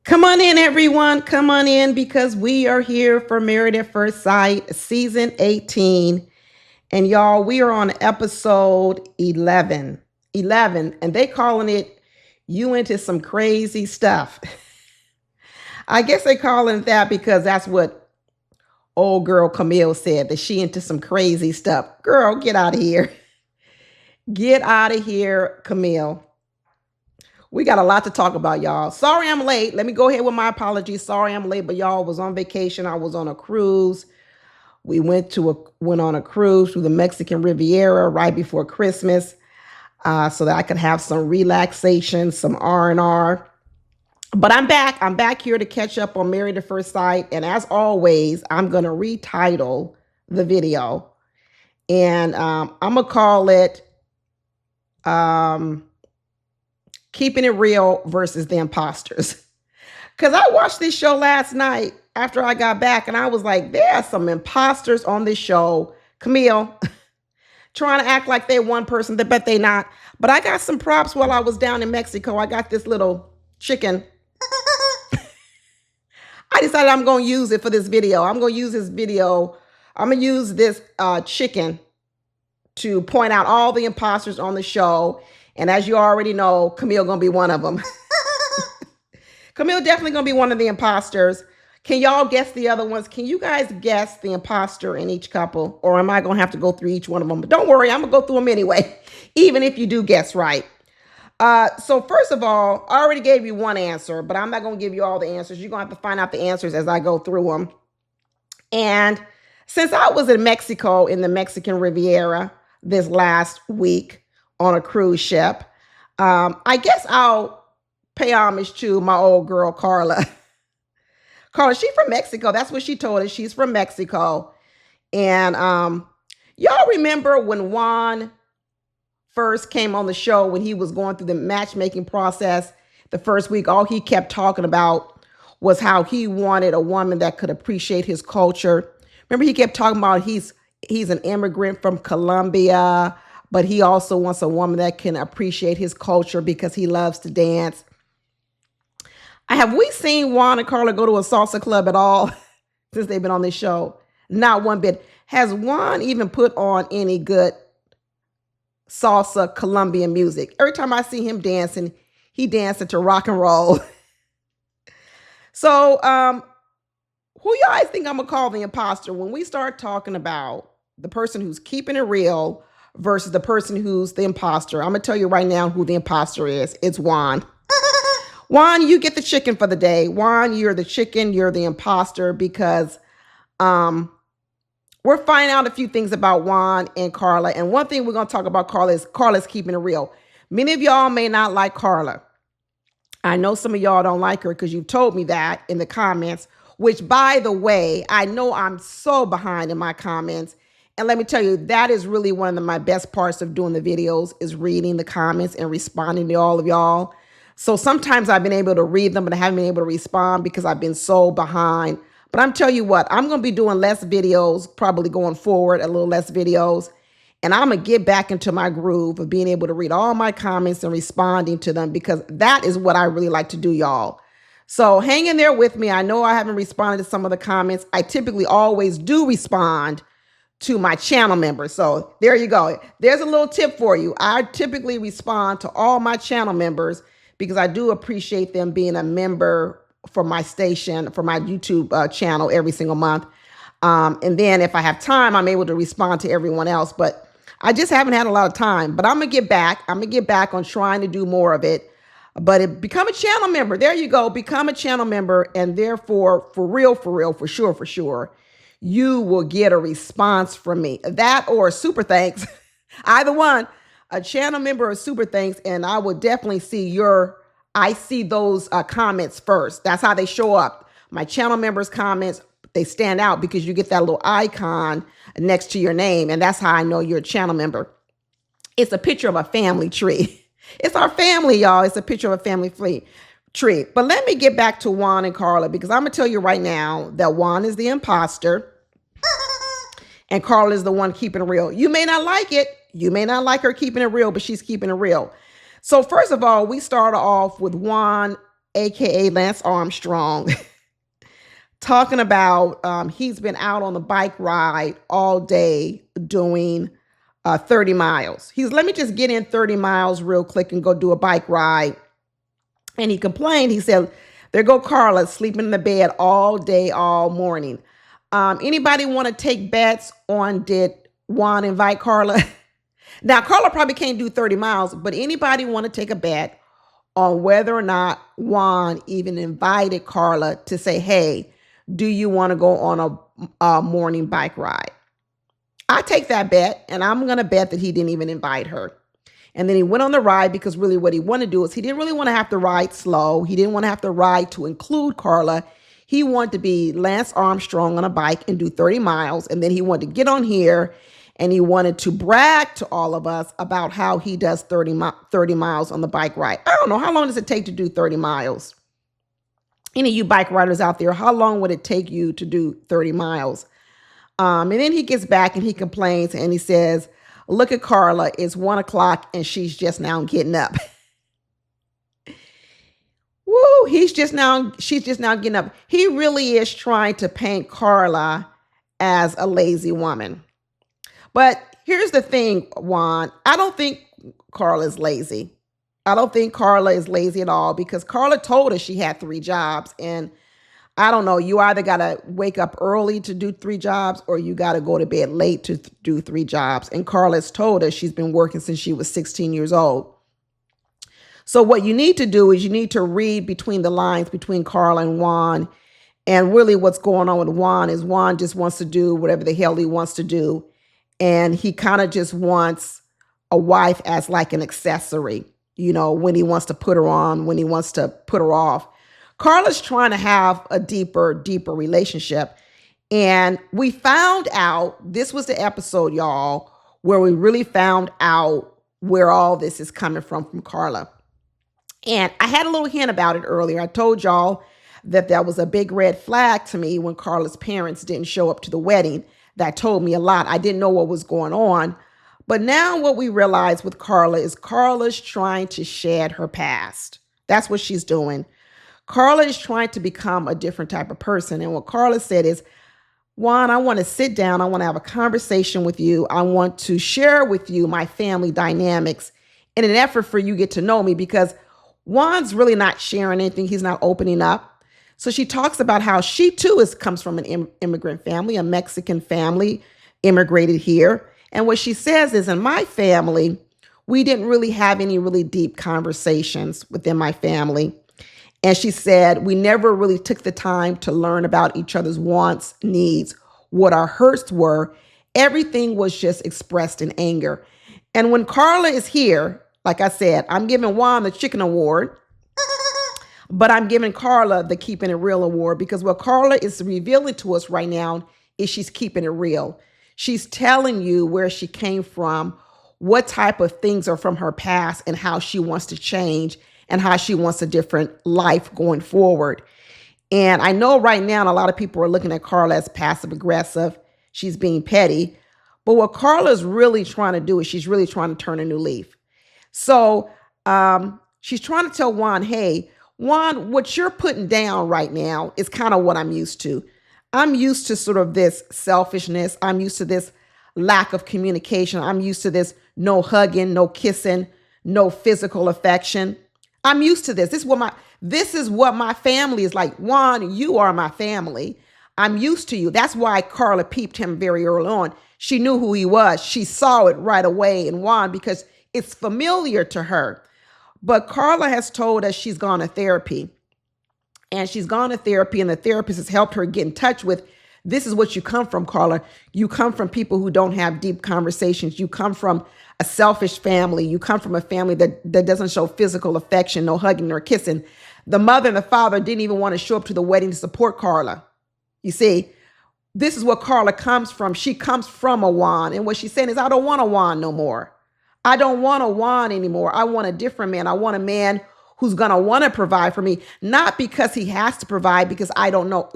Come on in, everyone. Come on in because we are here for Married at First Sight, season 18. And y'all, we are on episode 11. 11, and they calling it You Into Some Crazy Stuff. I guess they calling it that because that's what old girl Camille said, that she into some crazy stuff. Girl, get out of here. Get out of here, Camille. We got a lot to talk about, y'all. Sorry I'm late. Let me go ahead with my apologies. Sorry I'm late, but y'all was on vacation. I was on a cruise. We went on a cruise through the Mexican Riviera right before Christmas, so that I could have some relaxation, some R&R. But I'm back. I'm back here to catch up on Married at First Sight. And as always, I'm going to retitle the video. And I'm going to call it Keeping It Real versus the Imposters. Because I watched this show last night after I got back, and I was like, there are some imposters on this show. Camille, trying to act like they're one person, but they not. But I got some props while I was down in Mexico. I got this little chicken. I decided I'm going to use it for this video. I'm going to use this video. I'm going to use this chicken to point out all the imposters on the show. And as you already know, Camille going to be one of them. Camille definitely going to be one of the imposters. Can y'all guess the other ones? Can you guys guess the imposter in each couple? Or am I going to have to go through each one of them? But don't worry, I'm going to go through them anyway, even if you do guess right. So first of all, I already gave you one answer, but I'm not going to give you all the answers. You're going to have to find out the answers as I go through them. And since I was in Mexico in the Mexican Riviera this last week on a cruise ship, I guess I'll pay homage to my old girl, KARLA. KARLA, she's from Mexico. That's what she told us. She's from Mexico. And y'all remember when Juan first came on the show, when he was going through the matchmaking process the first week, all he kept talking about was how he wanted a woman that could appreciate his culture. Remember, he kept talking about he's an immigrant from Colombia, but he also wants a woman that can appreciate his culture because he loves to dance. Have we seen Juan and KARLA go to a salsa club at all since they've been on this show? Not one bit. Has Juan even put on any good salsa Colombian music? Every time I see him dancing, he dancing to rock and roll. So who y'all guys think I'm going to call the imposter when we start talking about the person who's keeping it real versus the person who's the imposter? I'm going to tell you right now who the imposter is. It's Juan. Juan, you get the chicken for the day. Juan, you're the chicken. You're the imposter because we're finding out a few things about Juan and KARLA. And one thing we're going to talk about KARLA's keeping it real. Many of y'all may not like KARLA. I know some of y'all don't like her because you've told me that in the comments, which, by the way, I know I'm so behind in my comments. And let me tell you, that is really one of my best parts of doing the videos is reading the comments and responding to all of y'all. So sometimes I've been able to read them, but I haven't been able to respond because I've been so behind. But I'm telling you what, I'm going to be doing less videos, probably going forward, a little less videos. And I'm going to get back into my groove of being able to read all my comments and responding to them because that is what I really like to do, y'all. So hang in there with me. I know I haven't responded to some of the comments. I typically always do respond to my channel members. So there you go. There's a little tip for you. I typically respond to all my channel members because I do appreciate them being a member for my station, for my YouTube channel every single month. And then if I have time, I'm able to respond to everyone else. But I just haven't had a lot of time. But I'm going to get back. I'm going to get back on trying to do more of it. But become a channel member. There you go. Become a channel member. And therefore, for real, for sure, you will get a response from me. That or super thanks. Either one. A channel member or super thanks, and I will definitely see those comments first. That's how they show up. My channel members' comments, they stand out because you get that little icon next to your name, and that's how I know you're a channel member. It's a picture of a family tree. It's our family, y'all. It's a picture of a family tree. But let me get back to Juan and KARLA because I'm going to tell you right now that Juan is the imposter and KARLA is the one keeping it real. You may not like it. You may not like her keeping it real, but she's keeping it real. So first of all, we started off with Juan aka Lance Armstrong, talking about he's been out on the bike ride all day doing 30 miles. Let me just get in 30 miles real quick and go do a bike ride. And he complained. He said, there go Karla sleeping in the bed all day, all morning. Anybody want to take bets on did Juan invite Karla? Now, Karla probably can't do 30 miles, but anybody want to take a bet on whether or not Juan even invited Karla to say, hey, do you want to go on a morning bike ride? I take that bet, and I'm going to bet that he didn't even invite her. And then he went on the ride because really what he wanted to do is he didn't really want to have to ride slow. He didn't want to have to ride to include Karla. He wanted to be Lance Armstrong on a bike and do 30 miles. And then he wanted to get on here and he wanted to brag to all of us about how he does 30 miles on the bike ride. I don't know. How long does it take to do 30 miles? Any of you bike riders out there, how long would it take you to do 30 miles? And then he gets back and he complains and he says, look at Karla, it's 1 o'clock and she's just now getting up. Woo, she's just now getting up. He really is trying to paint Karla as a lazy woman. But here's the thing, Juan, I don't think Karla is lazy. I don't think Karla is lazy at all because Karla told us she had 3 jobs. And I don't know, you either got to wake up early to do 3 jobs or you got to go to bed late to do 3 jobs. And Karla's told us she's been working since she was 16 years old. So what you need to do is you need to read between the lines between Karla and Juan. And really what's going on with Juan is Juan just wants to do whatever the hell he wants to do. And he kind of just wants a wife as like an accessory, you know, when he wants to put her on, when he wants to put her off. Karla's trying to have a deeper relationship. And we found out, this was the episode, y'all, where we really found out where all this is coming from Karla. And I had a little hint about it earlier. I told y'all that was a big red flag to me when Karla's parents didn't show up to the wedding. That told me a lot. I didn't know what was going on. But now what we realize with Karla is Karla's trying to shed her past. That's what she's doing. Karla is trying to become a different type of person. And what Karla said is, Juan, I want to sit down. I want to have a conversation with you. I want to share with you my family dynamics in an effort for you to get to know me because Juan's really not sharing anything. He's not opening up. So she talks about how she too comes from an immigrant family, a Mexican family, immigrated here. And what she says is, in my family, we didn't really have any really deep conversations within my family. And she said, we never really took the time to learn about each other's wants, needs, what our hurts were. Everything was just expressed in anger. And when Karla is here, like I said, I'm giving Juan the chicken award, but I'm giving Karla the keeping it real award because what Karla is revealing to us right now is she's keeping it real. She's telling you where she came from, what type of things are from her past and how she wants to change and how she wants a different life going forward. And I know right now a lot of people are looking at Karla as passive aggressive. She's being petty. But what Karla is really trying to do is she's really trying to turn a new leaf. So she's trying to tell Juan, hey, Juan, what you're putting down right now is kind of what I'm used to. I'm used to sort of this selfishness. I'm used to this lack of communication. I'm used to this no hugging, no kissing, no physical affection. I'm used to this. This is what my family is like. Juan, you are my family. I'm used to you. That's why Karla peeped him very early on. She knew who he was. She saw it right away in Juan because it's familiar to her. But Karla has told us she's gone to therapy. And she's gone to therapy and the therapist has helped her get in touch with, this is what you come from, Karla. You come from people who don't have deep conversations. You come from a selfish family. You come from a family that doesn't show physical affection, no hugging or kissing. The mother and the father didn't even want to show up to the wedding to support Karla. You see, this is what Karla comes from. She comes from a Juan. And what she's saying is, I don't want a Juan no more. I don't want a Juan anymore. I want a different man. I want a man who's going to want to provide for me, not because he has to provide, because I don't know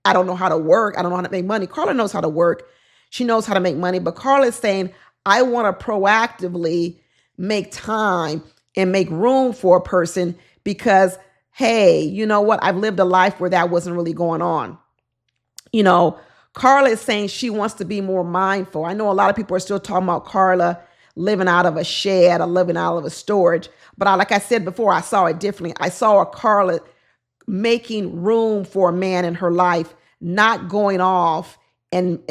how to work. I don't know how to make money. Karla knows how to work. She knows how to make money. But Karla is saying, I want to proactively make time and make room for a person because hey, you know what? I've lived a life where that wasn't really going on. You know, Karla is saying she wants to be more mindful. I know a lot of people are still talking about Karla living out of a shed or living out of a storage. But like I said before, I saw it differently. I saw a Karla making room for a man in her life, not going off and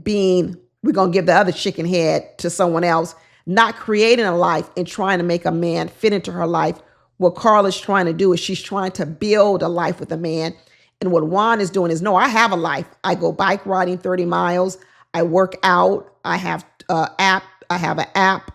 being, we're going to give the other chicken head to someone else, not creating a life and trying to make a man fit into her life. What Karla's trying to do is she's trying to build a life with a man. And what Juan is doing is, no, I have a life. I go bike riding 30 miles. I work out. I have I have an app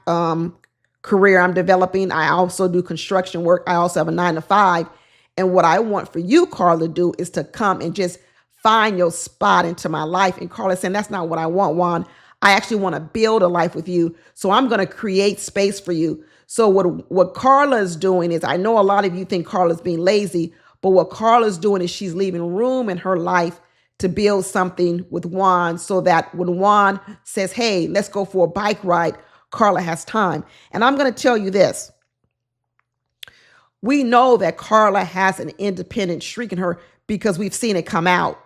career I'm developing. I also do construction work. I also have a 9 to 5. And what I want for you, Karla, to do is to come and just find your spot into my life. And Karla's saying, that's not what I want, Juan. I actually want to build a life with you. So I'm going to create space for you. So what Karla is doing is, I know a lot of you think Karla's being lazy, but what Karla's doing is she's leaving room in her life to build something with Juan, so that when Juan says, hey, let's go for a bike ride, Karla has time. And I'm going to tell you this. We know that Karla has an independent streak in her because we've seen it come out.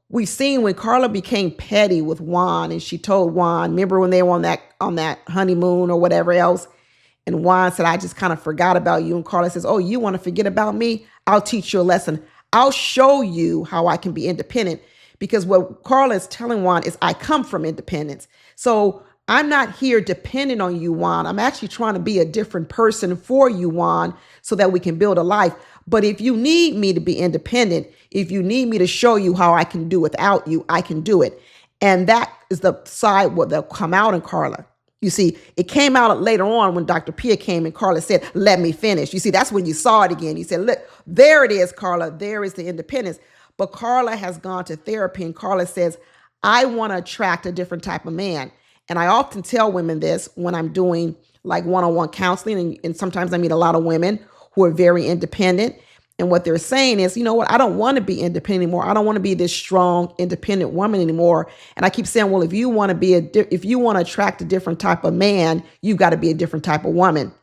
We've seen when Karla became petty with Juan, and she told Juan, remember when they were on that honeymoon or whatever else, and Juan said, I just kind of forgot about you. And Karla says, oh, you want to forget about me? I'll teach you a lesson. I'll show you how I can be independent. Because what Karla is telling Juan is, I come from independence. So I'm not here depending on you, Juan. I'm actually trying to be a different person for you, Juan, so that we can build a life. But if you need me to be independent, if you need me to show you how I can do without you, I can do it. And that is the side where they'll come out in Karla. You see, it came out later on when Dr. Pia came and Karla said, let me finish. You see, that's when you saw it again. You said, look, there it is, Karla. There is the independence. But Karla has gone to therapy, and Karla says, I want to attract a different type of man. And I often tell women this when I'm doing like one-on-one counseling, and sometimes I meet a lot of women who are very independent. And what they're saying is, you know what, I don't want to be independent anymore. I don't want to be this strong, independent woman anymore. And I keep saying, well, if you want to attract a different type of man, you've got to be a different type of woman.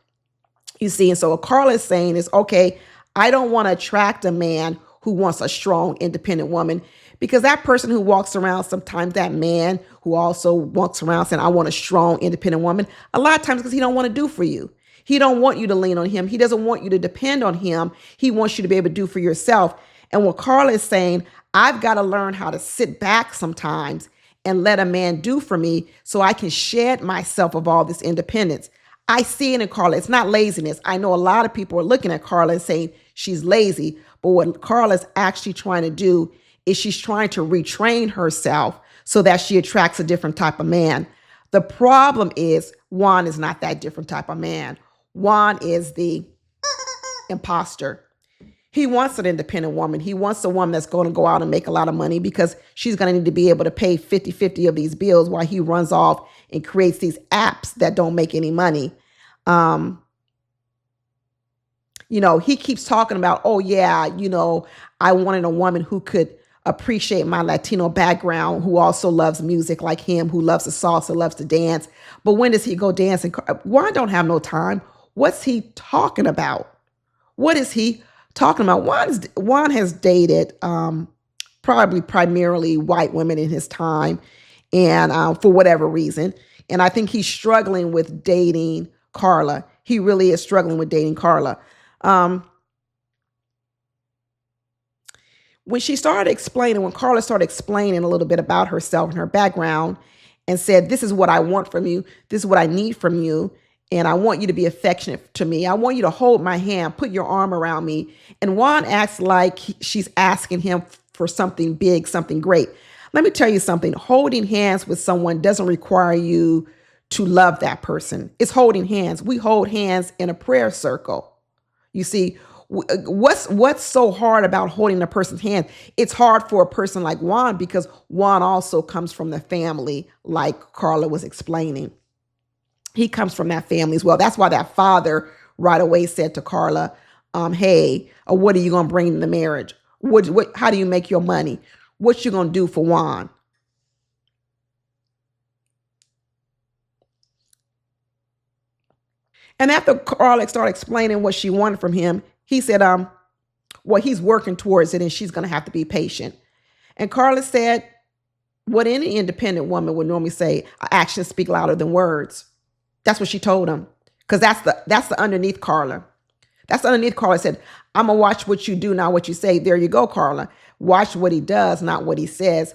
You see, and so what Karla is saying is, okay, I don't want to attract a man who wants a strong, independent woman, because that person who walks around, sometimes that man who also walks around saying, I want a strong, independent woman, a lot of times because he don't want to do for you. He don't want you to lean on him. He doesn't want you to depend on him. He wants you to be able to do for yourself. And what Karla is saying, I've got to learn how to sit back sometimes and let a man do for me so I can shed myself of all this independence. I see it in Karla. It's not laziness. I know a lot of people are looking at Karla and saying she's lazy, but what Karla's actually trying to do is she's trying to retrain herself so that she attracts a different type of man. The problem is Juan is not that different type of man. Juan is the imposter. He wants an independent woman. He wants a woman that's going to go out and make a lot of money, because she's going to need to be able to pay 50-50 of these bills while he runs off and creates these apps that don't make any money. He keeps talking about, oh yeah, I wanted a woman who could appreciate my Latino background, who also loves music like him, who loves the salsa, loves to dance. But when does he go dancing? Juan don't have no time. What's he talking about? What is he talking about? Juan has dated probably primarily white women in his time, and for whatever reason. And I think he's struggling with dating Karla. He really is struggling with dating Karla. When Karla started explaining a little bit about herself and her background, and said, this is what I want from you, this is what I need from you, and I want you to be affectionate to me. I want you to hold my hand, put your arm around me. And Juan acts like she's asking him for something big, something great. Let me tell you something. Holding hands with someone doesn't require you to love that person. It's holding hands. We hold hands in a prayer circle. You see, what's so hard about holding a person's hand? It's hard for a person like Juan, because Juan also comes from the family, like Karla was explaining. He comes from that family as well. That's why that father right away said to Karla, hey, what are you going to bring to the marriage? How do you make your money? What you going to do for Juan? And after Karla started explaining what she wanted from him, he said, well, he's working towards it and she's going to have to be patient. And Karla said what any independent woman would normally say, actions speak louder than words. That's what she told him. Because that's the underneath Karla. That's underneath Karla said, I'm going to watch what you do, not what you say. There you go, Karla. Watch what he does, not what he says.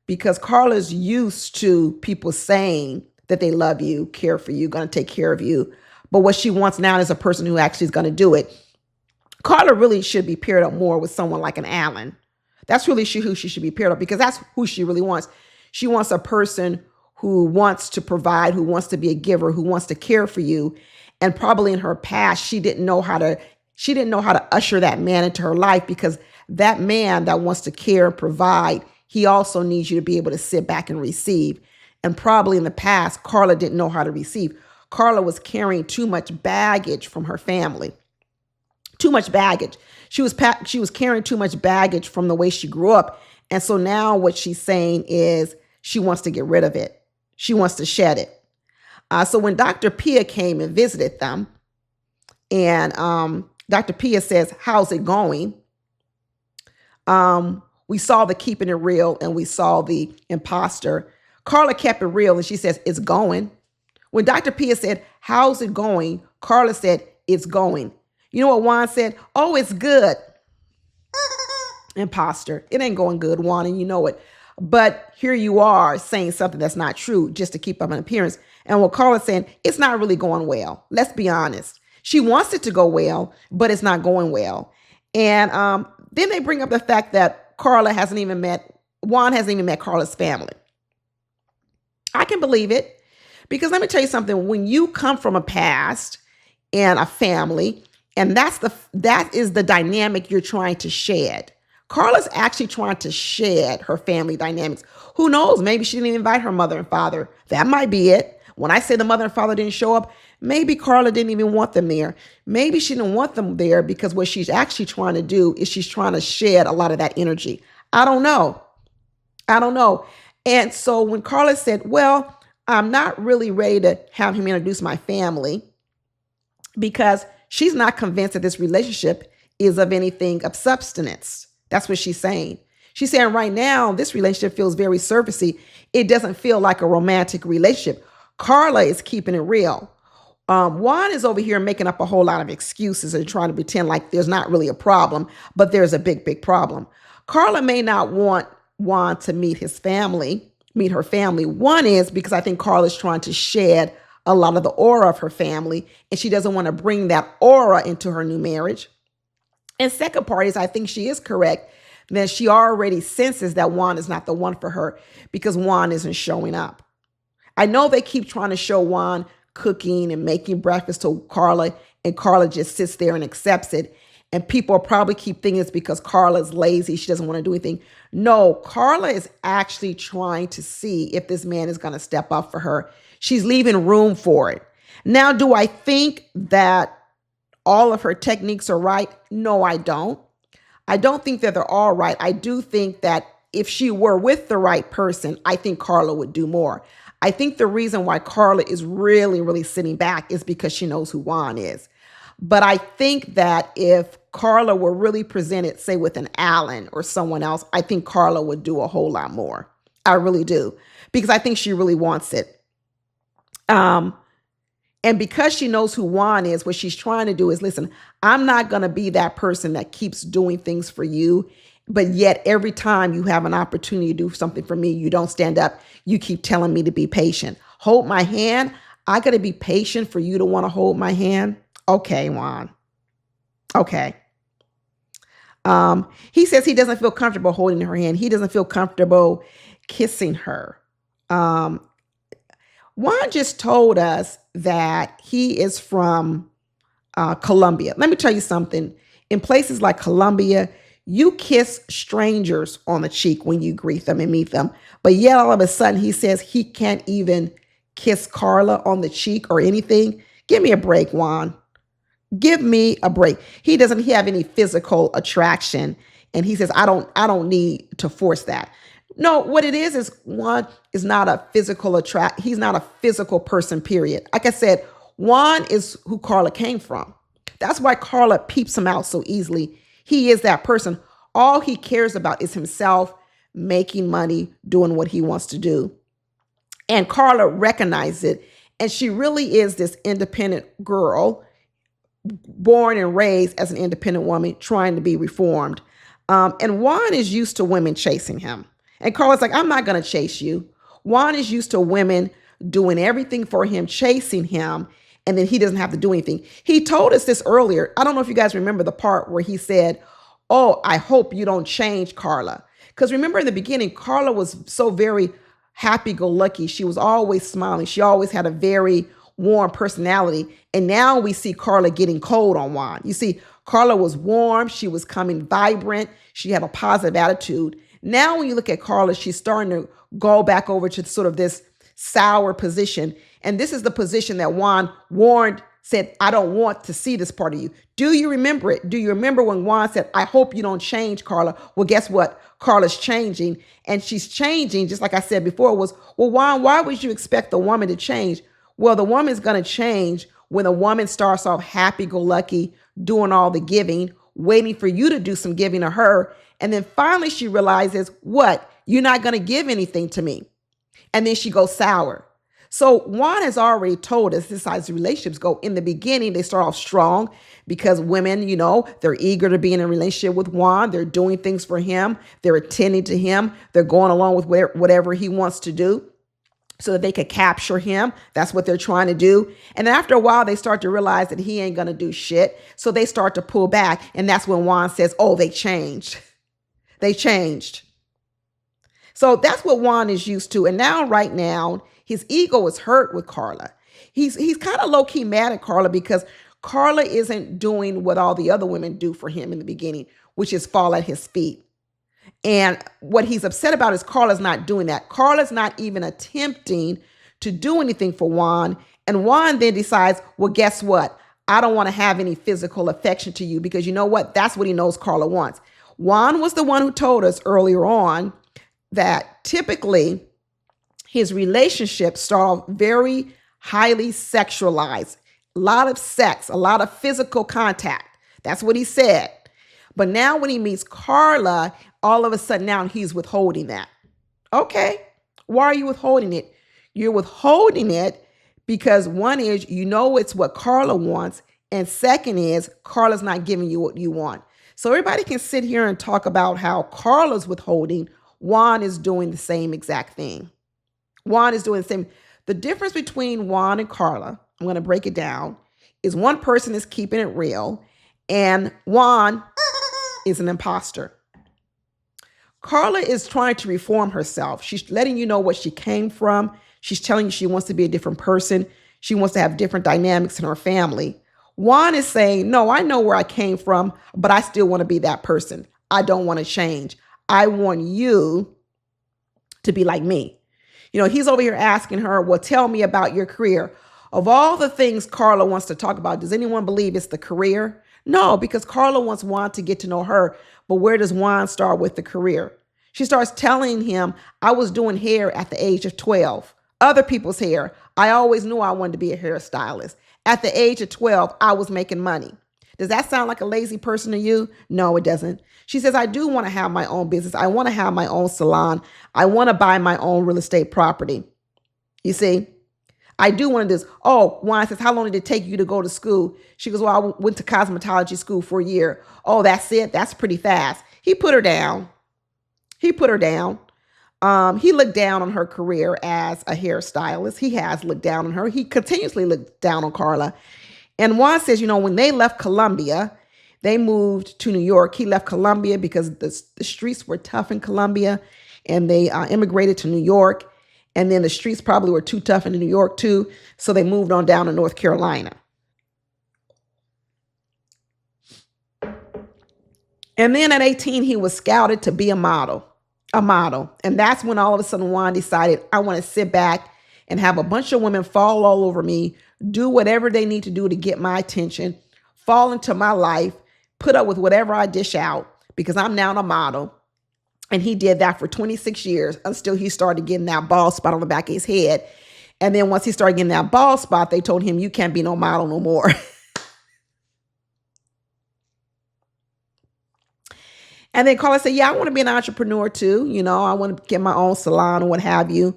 Because Karla's used to people saying that they love you, care for you, going to take care of you. But what she wants now is a person who actually is going to do it. Karla really should be paired up more with someone like an Alan. That's really who she should be paired up, because that's who she really wants. She wants a person who wants to provide, who wants to be a giver, who wants to care for you. And probably in her past, she didn't know how to usher that man into her life, because that man that wants to care and provide, he also needs you to be able to sit back and receive. And probably in the past, Karla didn't know how to receive. Karla was carrying too much baggage from her family. Too much baggage. She was carrying too much baggage from the way she grew up. And so now what she's saying is she wants to get rid of it. She wants to shed it. So when Dr. Pia came and visited them, and Dr. Pia says, how's it going? We saw the keeping it real and we saw the imposter. Karla kept it real and she says, it's going. When Dr. Pia said, how's it going? Karla said, it's going. You know what Juan said? Oh, it's good. Imposter. It ain't going good, Juan, and you know it. But here you are saying something that's not true just to keep up an appearance. And what Karla's saying, it's not really going well. Let's be honest. She wants it to go well, but it's not going well. And then they bring up the fact that Juan hasn't even met Karla's family. I can believe it, because let me tell you something. When you come from a past and a family, and that is the dynamic you're trying to shed. Karla's actually trying to shed her family dynamics. Who knows? Maybe she didn't invite her mother and father. That might be it. When I say the mother and father didn't show up, maybe Karla didn't even want them there. Maybe she didn't want them there because what she's actually trying to do is she's trying to shed a lot of that energy. I don't know. And so when Karla said, well, I'm not really ready to have him introduce my family, because she's not convinced that this relationship is of anything of substance. That's what she's saying. She's saying right now, this relationship feels very surfacey. It doesn't feel like a romantic relationship. Karla is keeping it real. Juan is over here making up a whole lot of excuses and trying to pretend like there's not really a problem, but there's a big, big problem. Karla may not want Juan to meet her family. One is because I think Karla's trying to shed a lot of the aura of her family, and she doesn't want to bring that aura into her new marriage. And second part is I think she is correct that she already senses that Juan is not the one for her, because Juan isn't showing up. I know they keep trying to show Juan cooking and making breakfast to Karla, and Karla just sits there and accepts it. And people probably keep thinking it's because Karla's lazy. She doesn't want to do anything. No, Karla is actually trying to see if this man is going to step up for her. She's leaving room for it. Now, do I think that all of her techniques are right? No, I don't. I don't think that they're all right. I do think that if she were with the right person, I think Karla would do more. I think the reason why Karla is really, really sitting back is because she knows who Juan is. But I think that if Karla were really presented, say, with an Alan or someone else, I think Karla would do a whole lot more. I really do, because I think she really wants it. And because she knows who Juan is, what she's trying to do is, listen, I'm not going to be that person that keeps doing things for you, but yet every time you have an opportunity to do something for me, you don't stand up. You keep telling me to be patient. Hold my hand. I got to be patient for you to want to hold my hand. Okay, Juan. Okay. He says he doesn't feel comfortable holding her hand. He doesn't feel comfortable kissing her. Juan just told us that he is from Colombia. Let me tell you something. In places like Colombia, you kiss strangers on the cheek when you greet them and meet them. But yet all of a sudden he says he can't even kiss Karla on the cheek or anything. Give me a break, Juan. Give me a break. He doesn't have any physical attraction. And he says, I don't need to force that. No, what it is Juan is not a physical he's not a physical person, period. Like I said, Juan is who Karla came from. That's why Karla peeps him out so easily. He is that person. All he cares about is himself, making money, doing what he wants to do. And Karla recognized it. And she really is this independent girl, born and raised as an independent woman, trying to be reformed. And Juan is used to women chasing him. And Karla's like, I'm not going to chase you. Juan is used to women doing everything for him, chasing him, and then he doesn't have to do anything. He told us this earlier. I don't know if you guys remember the part where he said, oh, I hope you don't change, Karla. Because remember in the beginning, Karla was so very happy-go-lucky. She was always smiling. She always had a very warm personality. And now we see Karla getting cold on Juan. You see, Karla was warm. She was coming vibrant. She had a positive attitude. Now when you look at Karla, she's starting to go back over to sort of this sour position. And this is the position that Juan warned, said, I don't want to see this part of you. Do you remember it? Do you remember when Juan said, I hope you don't change, Karla? Well, guess what? Karla's changing. And she's changing, just like I said before, was, well, Juan, why would you expect the woman to change? Well, the woman's going to change when a woman starts off happy-go-lucky, doing all the giving, waiting for you to do some giving to her. And then finally she realizes, what? You're not going to give anything to me. And then she goes sour. So Juan has already told us this is how relationships go. In the beginning, they start off strong because women, you know, they're eager to be in a relationship with Juan. They're doing things for him. They're attending to him. They're going along with whatever he wants to do so that they could capture him. That's what they're trying to do. And then after a while, they start to realize that he ain't going to do shit. So they start to pull back. And that's when Juan says, oh, they changed. They changed. So that's what Juan is used to. And now, right now, his ego is hurt with Karla. He's kind of low-key mad at Karla because Karla isn't doing what all the other women do for him in the beginning, which is fall at his feet. And what he's upset about is Karla's not doing that. Karla's not even attempting to do anything for Juan. And Juan then decides, well, guess what? I don't want to have any physical affection to you because you know what? That's what he knows Karla wants. Juan was the one who told us earlier on that typically his relationships start off very highly sexualized, a lot of sex, a lot of physical contact. That's what he said. But now when he meets Karla, all of a sudden now he's withholding that. Okay, why are you withholding it? You're withholding it because one is, you know, it's what Karla wants. And second is Karla's not giving you what you want. So everybody can sit here and talk about how Karla's withholding. Juan is doing the same exact thing. Juan is doing the same. The difference between Juan and Karla, I'm going to break it down, is one person is keeping it real and Juan is an imposter. Karla is trying to reform herself. She's letting you know what she came from. She's telling you she wants to be a different person. She wants to have different dynamics in her family. Juan is saying, no, I know where I came from, but I still want to be that person. I don't want to change. I want you to be like me. You know, he's over here asking her, well, tell me about your career. Of all the things Karla wants to talk about, does anyone believe it's the career? No, because Karla wants Juan to get to know her. But where does Juan start with the career? She starts telling him, I was doing hair at the age of 12. Other people's hair. I always knew I wanted to be a hairstylist. At the age of 12, I was making money. Does that sound like a lazy person to you? No, it doesn't. She says, I do want to have my own business. I want to have my own salon. I want to buy my own real estate property. You see, I do want to do this. Oh, Juan says, how long did it take you to go to school? She goes, well, I went to cosmetology school for a year. Oh, that's it. That's pretty fast. He put her down. He put her down. He looked down on her career as a hairstylist. He has looked down on her. He continuously looked down on Karla. And Juan says, you know, when they left Colombia, they moved to New York. He left Colombia because the streets were tough in Colombia, and they immigrated to New York. And then the streets probably were too tough in New York too. So they moved on down to North Carolina. And then at 18, he was scouted to be a model. And that's when all of a sudden Juan decided, I want to sit back and have a bunch of women fall all over me, do whatever they need to do to get my attention, fall into my life, put up with whatever I dish out because I'm now a model. And he did that for 26 years until he started getting that bald spot on the back of his head. And then once he started getting that bald spot, they told him, you can't be no model no more. And then Carla said, yeah, I want to be an entrepreneur too. You know, I want to get my own salon or what have you.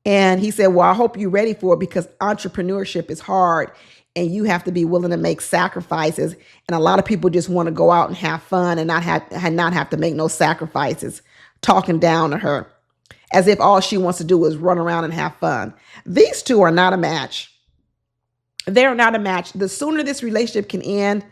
And he said, well, I hope you're ready for it because entrepreneurship is hard and you have to be willing to make sacrifices. And a lot of people just want to go out and have fun and not have to make no sacrifices, talking down to her as if all she wants to do is run around and have fun. These two are not a match. They're not a match. The sooner this relationship can end,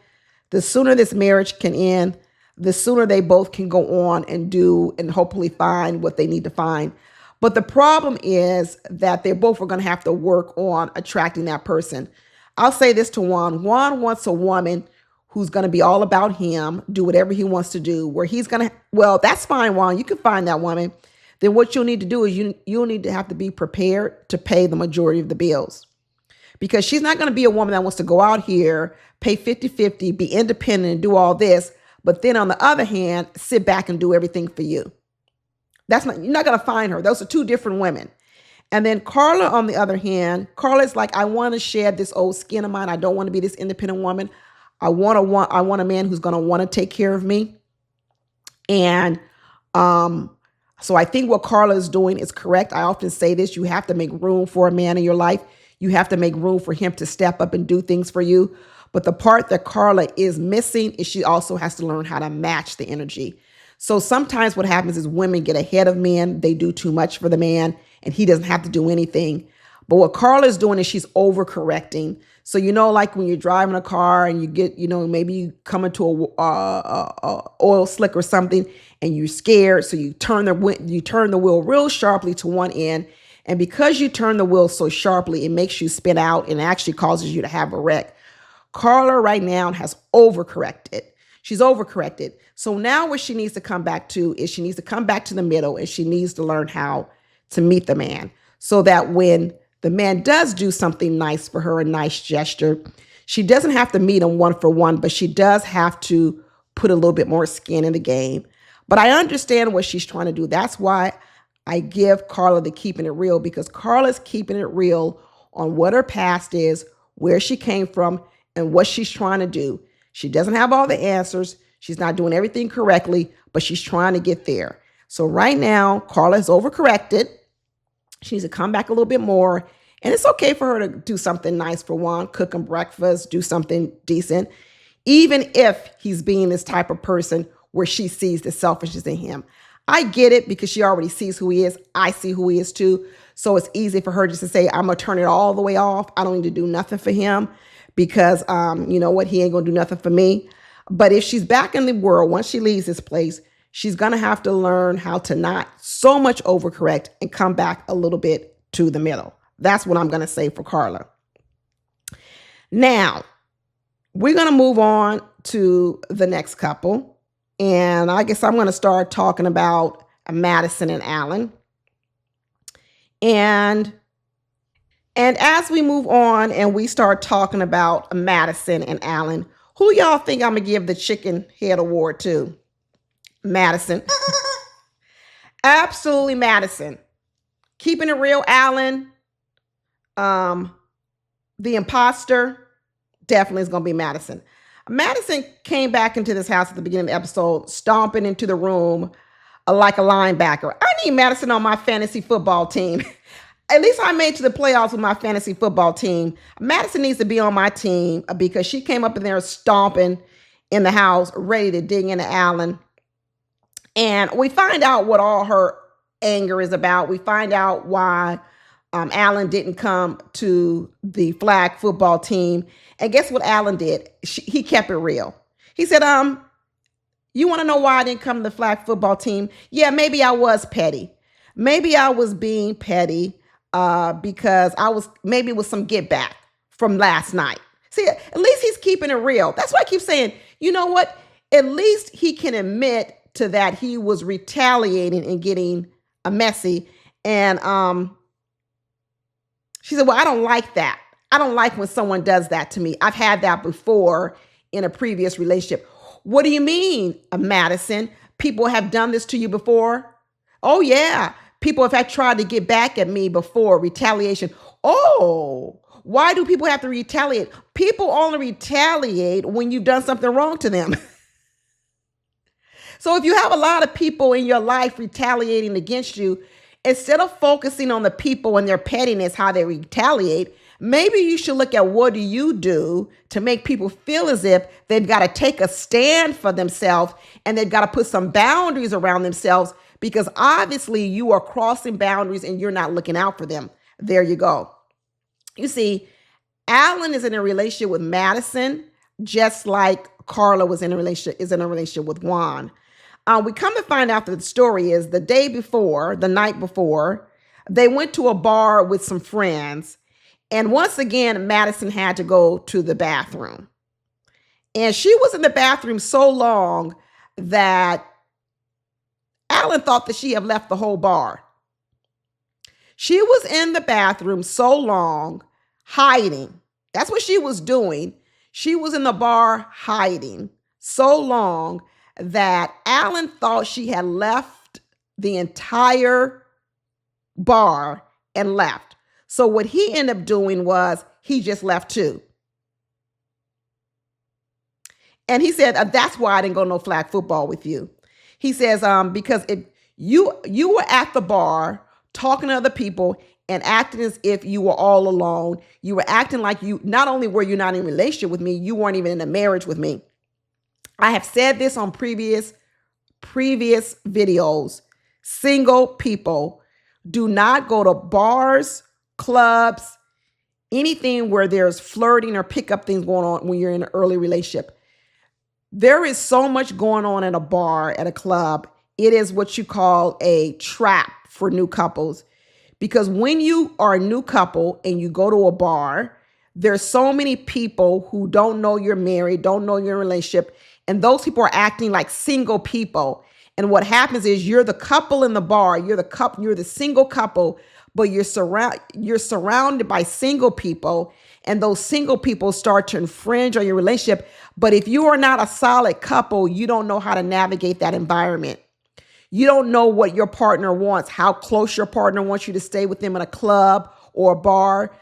the sooner this marriage can end, the sooner they both can go on and do and hopefully find what they need to find. But the problem is that they both are going to have to work on attracting that person. I'll say this to Juan. Juan wants a woman who's going to be all about him, do whatever he wants to do, where he's going to, well, that's fine, Juan. You can find that woman. Then what you'll need to do is you'll need to have to be prepared to pay the majority of the bills. Because she's not going to be a woman that wants to go out here, pay 50-50, be independent and do all this, but then on the other hand, sit back and do everything for you. You're not going to find her. Those are two different women. And then Karla, on the other hand, Karla's like, I want to shed this old skin of mine. I don't want to be this independent woman. I want a man who's going to want to take care of me. And so I think what Karla is doing is correct. I often say this, you have to make room for a man in your life. You have to make room for him to step up and do things for you. But the part that Karla is missing is she also has to learn how to match the energy. So sometimes what happens is women get ahead of men. They do too much for the man and he doesn't have to do anything. But what Karla is doing is she's overcorrecting. So, you know, like when you're driving a car and you get, you know, maybe you come into a oil slick or something and you're scared. So you turn the wheel real sharply to one end. And because you turn the wheel so sharply, it makes you spin out and actually causes you to have a wreck. Karla right now has overcorrected. She's overcorrected. So now what she needs to come back to is she needs to come back to the middle and she needs to learn how to meet the man so that when the man does do something nice for her, a nice gesture, she doesn't have to meet him one for one, but she does have to put a little bit more skin in the game. But I understand what she's trying to do. That's why I give Karla the keeping it real, because Karla's keeping it real on what her past is, where she came from, and what she's trying to do. She doesn't have all the answers. She's not doing everything correctly, but she's trying to get there. So right now, Karla is overcorrected. She needs to come back a little bit more. And it's okay for her to do something nice for Juan, cook him breakfast, do something decent, even if he's being this type of person where she sees the selfishness in him. I get it because she already sees who he is. I see who he is too. So it's easy for her just to say, I'm going to turn it all the way off. I don't need to do nothing for him because, you know what, he ain't going to do nothing for me. But if she's back in the world, once she leaves this place, she's going to have to learn how to not so much overcorrect and come back a little bit to the middle. That's what I'm going to say for Karla. Now, we're going to move on to the next couple. And I guess I'm going to start talking about Madison and Alan. And as we move on and we start talking about Madison and Alan, who y'all think I'm going to give the chicken head award to? Madison. Absolutely Madison. Keeping it real, Alan. The imposter definitely is going to be Madison. Madison came back into this house at the beginning of the episode, stomping into the room like a linebacker. I need Madison on my fantasy football team. At least I made it to the playoffs with my fantasy football team. Madison needs to be on my team because she came up in there stomping in the house, ready to dig into Alan. And we find out what all her anger is about. We find out why Alan didn't come to the flag football team. And guess what Alan did? He kept it real. He said, you want to know why I didn't come to the flag football team? Yeah, maybe I was petty. Maybe I was being petty because maybe it was some get back from last night. See, at least he's keeping it real. That's why I keep saying, you know what? At least he can admit to that he was retaliating and getting messy. And she said, well, I don't like that. I don't like when someone does that to me. I've had that before in a previous relationship. What do you mean, Madison? People have done this to you before? Oh, yeah. People have tried to get back at me before, retaliation. Oh, why do people have to retaliate? People only retaliate when you've done something wrong to them. So if you have a lot of people in your life retaliating against you, instead of focusing on the people and their pettiness, how they retaliate, maybe you should look at what do you do to make people feel as if they've got to take a stand for themselves and they've got to put some boundaries around themselves, because obviously you are crossing boundaries and you're not looking out for them. There you go. You see, Alan is in a relationship with Madison, just like Karla is in a relationship with Juan. We come to find out that the story is the night before, they went to a bar with some friends. And once again, Madison had to go to the bathroom. And she was in the bathroom so long that Alan thought that she had left the whole bar. She was in the bathroom so long, hiding. That's what she was doing. She was in the bar hiding so long that Alan thought she had left the entire bar and left. So what he ended up doing was he just left too. And he said, that's why I didn't go no flag football with you. He says, because if you were at the bar talking to other people and acting as if you were all alone, you were acting like not only were you not in a relationship with me, you weren't even in a marriage with me. I have said this on previous videos. Single people do not go to bars, clubs, anything where there's flirting or pickup things going on when you're in an early relationship. There is so much going on at a bar, at a club. It is what you call a trap for new couples. Because when you are a new couple and you go to a bar, there's so many people who don't know you're married, don't know you're in a relationship, and those people are acting like single people. And what happens is you're the couple in the bar, you're the single couple, but you're surrounded by single people, and those single people start to infringe on your relationship. But if you are not a solid couple, you don't know how to navigate that environment. You don't know what your partner wants, how close your partner wants you to stay with them in a club or a bar.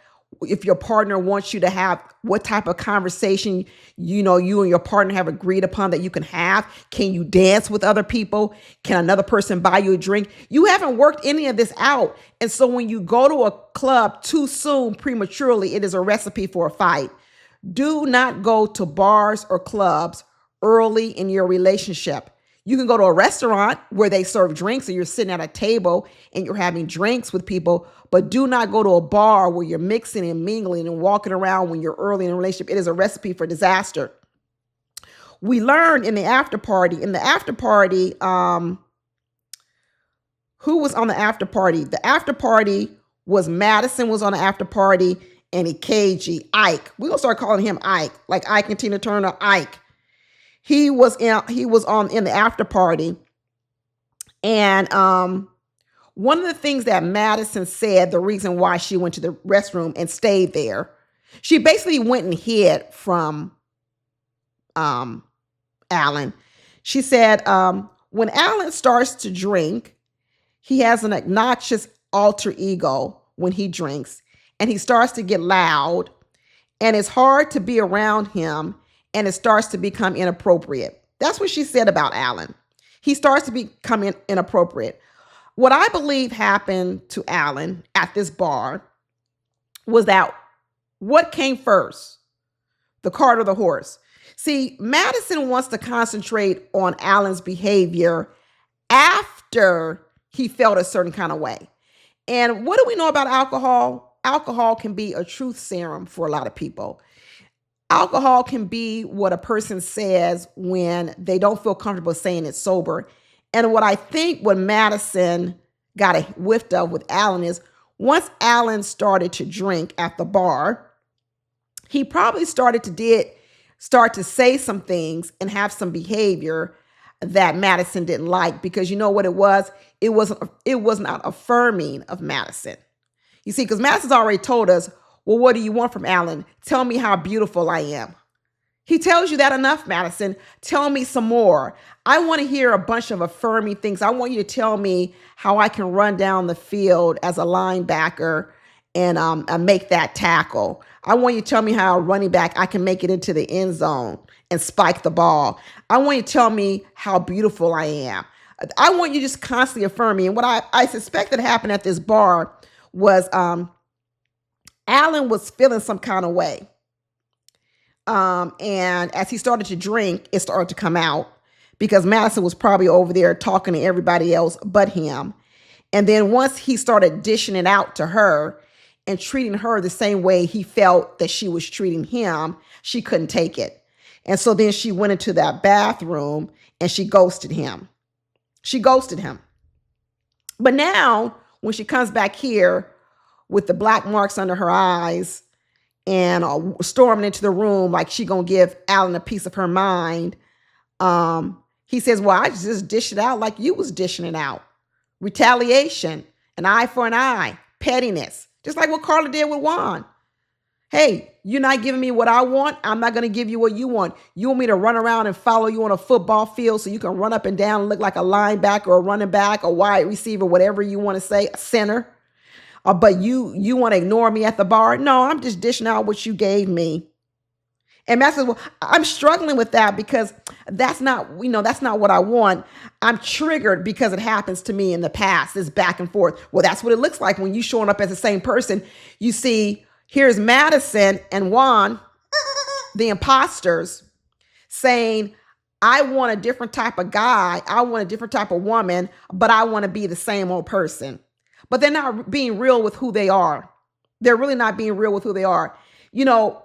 If your partner wants you to have, what type of conversation, you and your partner have agreed upon that you can have. Can you dance with other people? Can another person buy you a drink? You haven't worked any of this out. And so when you go to a club too soon, prematurely, it is a recipe for a fight. Do not go to bars or clubs early in your relationship. You can go to a restaurant where they serve drinks and you're sitting at a table and you're having drinks with people, but do not go to a bar where you're mixing and mingling and walking around when you're early in a relationship. It is a recipe for disaster. We learned in the after party, who was on the after party? The after party was Madison was on the after party, and KG, Ike. We're going to start calling him Ike, like Ike and Tina Turner, Ike. He was in the after party. And one of the things that Madison said, the reason why she went to the restroom and stayed there, she basically went and hid from Alan. She said, when Alan starts to drink, he has an obnoxious alter ego when he drinks, and he starts to get loud, and it's hard to be around him, and it starts to become inappropriate. That's what she said about Alan. He starts to become inappropriate. What I believe happened to Alan at this bar was that what came first, the cart or the horse? See, Madison wants to concentrate on Alan's behavior after he felt a certain kind of way. And what do we know about alcohol? Alcohol can be a truth serum for a lot of people. Alcohol can be what a person says when they don't feel comfortable saying it sober. And what I think what Madison got a whiff of with Alan is once Alan started to drink at the bar, he probably started to say some things and have some behavior that Madison didn't like, because you know what it was? It was not affirming of Madison. You see, because Madison's already told us, well, what do you want from Alan? Tell me how beautiful I am. He tells you that enough, Madison. Tell me some more. I want to hear a bunch of affirming things. I want you to tell me how I can run down the field as a linebacker and make that tackle. I want you to tell me how a running back, I can make it into the end zone and spike the ball. I want you to tell me how beautiful I am. I want you to just constantly affirm me. And what I suspect that happened at this bar was Alan was feeling some kind of way. And as he started to drink, it started to come out because Madison was probably over there talking to everybody else but him. And then once he started dishing it out to her and treating her the same way he felt that she was treating him, she couldn't take it. And so then she went into that bathroom and she ghosted him. She ghosted him. But now when she comes back here with the black marks under her eyes and storming into the room like she gonna give Alan a piece of her mind, he says, well, I just dish it out like you was dishing it out. Retaliation, an eye for an eye, pettiness, just like what Karla did with Juan. Hey, you're not giving me what I want. I'm not going to give you what you want. You want me to run around and follow you on a football field so you can run up and down and look like a linebacker or a running back, a wide receiver, whatever you want to say, a center. But you want to ignore me at the bar? No, I'm just dishing out what you gave me. And Matt says, well, I'm struggling with that because that's not what I want. I'm triggered because it happens to me in the past, this back and forth. Well, that's what it looks like when you showing up as the same person. You see, here's Madison and Juan, the imposters, saying, I want a different type of guy. I want a different type of woman, but I want to be the same old person. But they're not being real with who they are. They're really not being real with who they are. You know,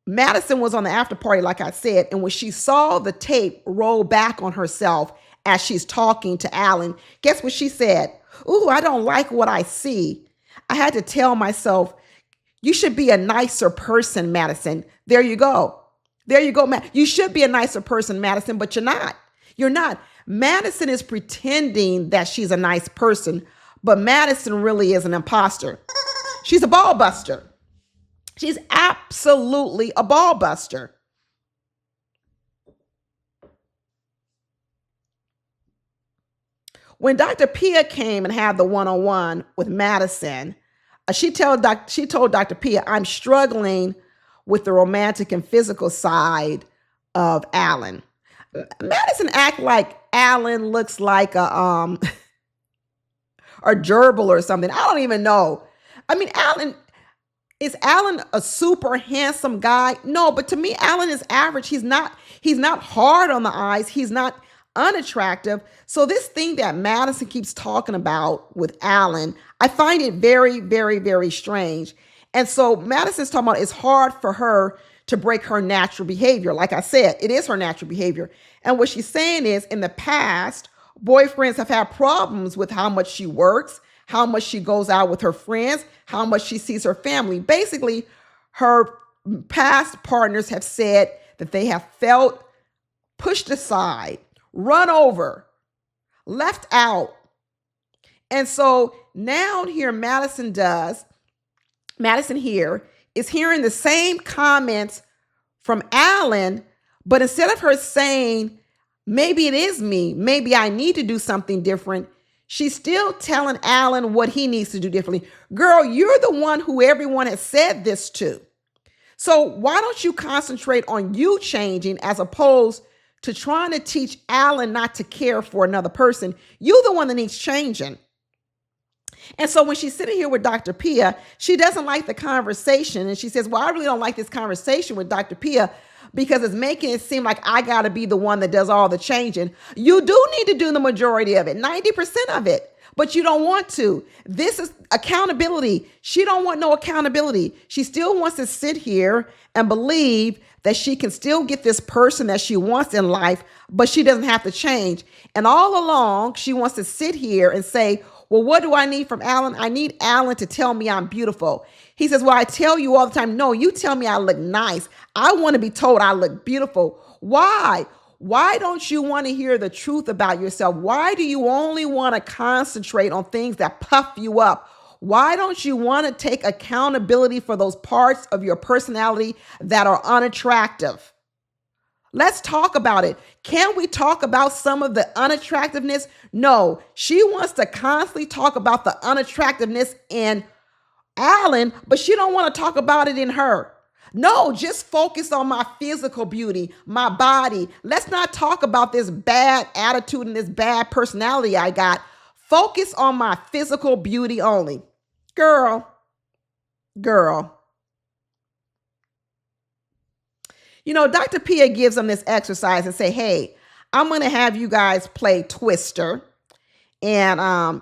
Madison was on the after party, like I said, and when she saw the tape roll back on herself as she's talking to Alan, guess what she said? Ooh, I don't like what I see. I had to tell myself, you should be a nicer person, Madison. There you go. There you go, you should be a nicer person, Madison, but you're not. You're not. Madison is pretending that she's a nice person, but Madison really is an imposter. She's a ball buster. She's absolutely a ball buster. When Dr. Pia came and had the one-on-one with Madison, she told Dr. Pia, I'm struggling with the romantic and physical side of Alan. Madison act like Alan looks like a gerbil or something. I don't even know. I mean, is Alan a super handsome guy? No, but to me, Alan is average. He's not hard on the eyes. He's not unattractive. So this thing that Madison keeps talking about with Alan, I find it very, very, very strange. And so Madison's talking about it's hard for her to break her natural behavior. Like I said, it is her natural behavior. And what she's saying is in the past, boyfriends have had problems with how much she works, how much she goes out with her friends, how much she sees her family. Basically, her past partners have said that they have felt pushed aside, run over, left out. And so now here Madison here is hearing the same comments from Alan, but instead of her saying, maybe it is me, maybe I need to do something different, she's still telling Alan what he needs to do differently. Girl, you're the one who everyone has said this to. So why don't you concentrate on you changing as opposed to trying to teach Alan not to care for another person? You're the one that needs changing. And so when she's sitting here with Dr. Pia, she doesn't like the conversation. And she says, well, I really don't like this conversation with Dr. Pia because it's making it seem like I got to be the one that does all the changing. You do need to do the majority of it, 90% of it, but you don't want to. This is accountability. She don't want no accountability. She still wants to sit here and believe that she can still get this person that she wants in life, but she doesn't have to change. And all along, she wants to sit here and say, well, what do I need from Alan? I need Alan to tell me I'm beautiful. He says, well, I tell you all the time, no, you tell me I look nice. I want to be told I look beautiful. Why? Why don't you want to hear the truth about yourself? Why do you only want to concentrate on things that puff you up? Why don't you want to take accountability for those parts of your personality that are unattractive? Let's talk about it. Can we talk about some of the unattractiveness? No, she wants to constantly talk about the unattractiveness in Alan, but she don't want to talk about it in her. No, just focus on my physical beauty, my body. Let's not talk about this bad attitude and this bad personality I got. Focus on my physical beauty only. Girl, girl. Dr. Pia gives them this exercise and say, hey, I'm going to have you guys play Twister. And, and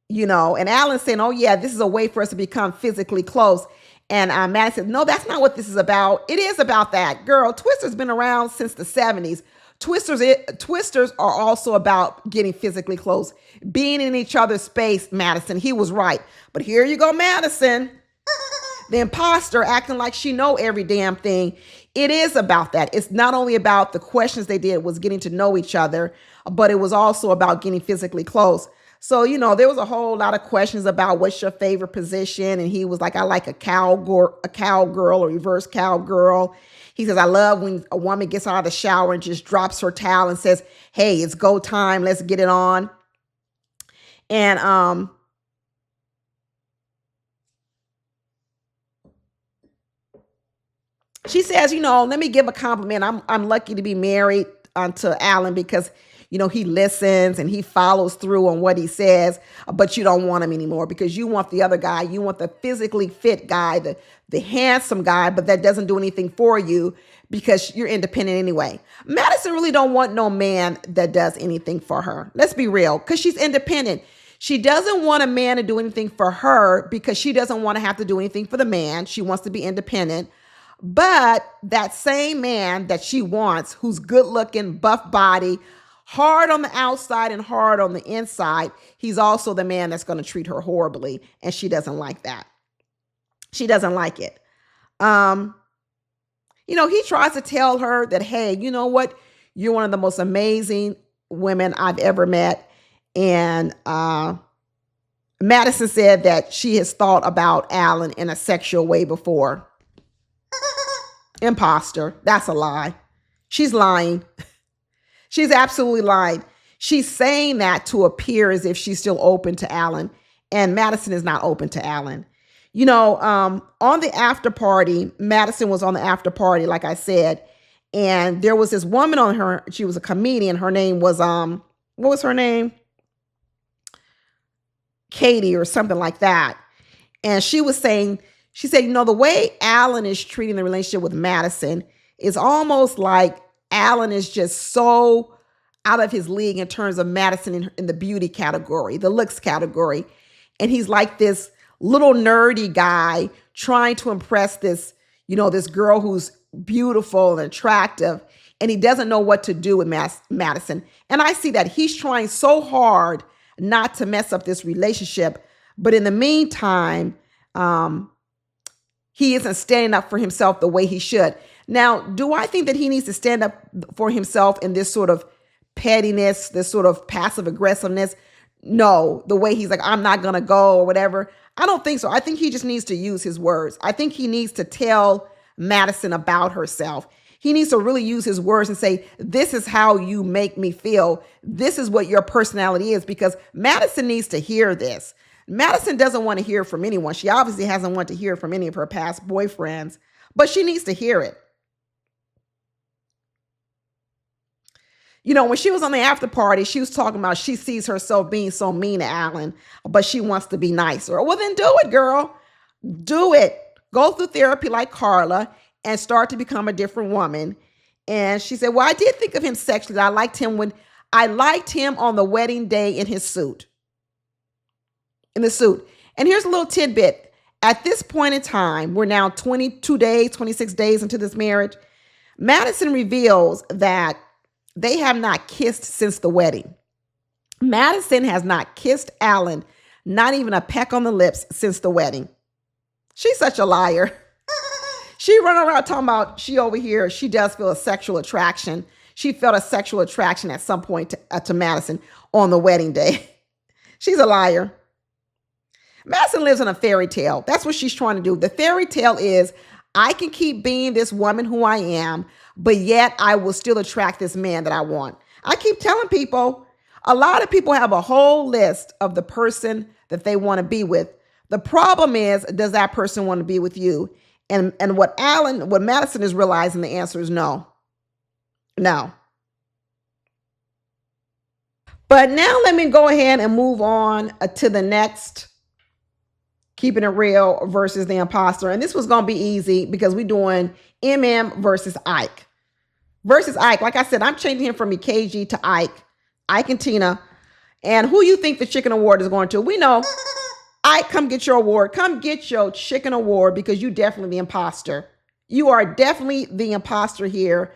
Alan's saying, oh, yeah, this is a way for us to become physically close. And Maddie said, no, that's not what this is about. It is about that. Girl, Twister's been around since the 70s. Twisters are also about getting physically close, being in each other's space, Madison. He was right. But here you go, Madison, the imposter acting like she know every damn thing. It is about that. It's not only about the questions they did was getting to know each other, but it was also about getting physically close. So, there was a whole lot of questions about what's your favorite position. And he was like, I like a cowgirl or reverse cowgirl. He says, I love when a woman gets out of the shower and just drops her towel and says, hey, it's go time. Let's get it on. And, she says, let me give a compliment. I'm lucky to be married to Alan because, he listens and he follows through on what he says, but you don't want him anymore because you want the other guy. You want the physically fit guy, the handsome guy, but that doesn't do anything for you because you're independent anyway. Madison really don't want no man that does anything for her. Let's be real, because she's independent. She doesn't want a man to do anything for her because she doesn't want to have to do anything for the man. She wants to be independent. But that same man that she wants, who's good looking, buff body, hard on the outside and hard on the inside, he's also the man that's going to treat her horribly. And she doesn't like that. She doesn't like it. He tries to tell her that, hey, you know what? You're one of the most amazing women I've ever met. And Madison said that she has thought about Alan in a sexual way before. Imposter. That's a lie. She's lying. She's absolutely lying. She's saying that to appear as if she's still open to Alan, and Madison is not open to Alan. On the after party, Madison was on the after party, like I said, and there was this woman on her. She was a comedian. Her name was, what was her name? Katie or something like that. And she was saying, she said, the way Alan is treating the relationship with Madison is almost like Alan is just so out of his league in terms of Madison in the beauty category, the looks category. And he's like this little nerdy guy trying to impress this, this girl who's beautiful and attractive. And he doesn't know what to do with Madison. And I see that he's trying so hard not to mess up this relationship. But in the meantime, he isn't standing up for himself the way he should. Now, do I think that he needs to stand up for himself in this sort of pettiness, this sort of passive aggressiveness? No, the way he's like, I'm not going to go or whatever. I don't think so. I think he just needs to use his words. I think he needs to tell Madison about herself. He needs to really use his words and say, this is how you make me feel. This is what your personality is, because Madison needs to hear this. Madison doesn't want to hear from anyone. She obviously hasn't wanted to hear from any of her past boyfriends, but she needs to hear it. When she was on the after party, she was talking about she sees herself being so mean to Alan, but she wants to be nicer. Well, then do it, girl. Do it. Go through therapy like Karla and start to become a different woman. And she said, well, I did think of him sexually. I liked him on the wedding day in his suit. In the suit. And here's a little tidbit. At this point in time, we're now 26 days into this marriage. Madison reveals that they have not kissed since the wedding. Madison has not kissed Alan, not even a peck on the lips, since the wedding. She's such a liar. She run around talking about she does feel a sexual attraction. She felt a sexual attraction at some point to Madison on the wedding day. She's a liar. Madison lives in a fairy tale. That's what she's trying to do. The fairy tale is, I can keep being this woman who I am, but yet I will still attract this man that I want. I keep telling people, a lot of people have a whole list of the person that they want to be with. The problem is, does that person want to be with you? And what Madison is realizing, the answer is no. No. But now let me go ahead and move on to the next keeping it real versus the imposter. And this was going to be easy because we're doing MM versus Ike. Versus Ike. Like I said, I'm changing him from EKG to Ike. Ike and Tina. And who you think the chicken award is going to? We know. Ike, come get your award. Come get your chicken award because you definitely the imposter. You are definitely the imposter here.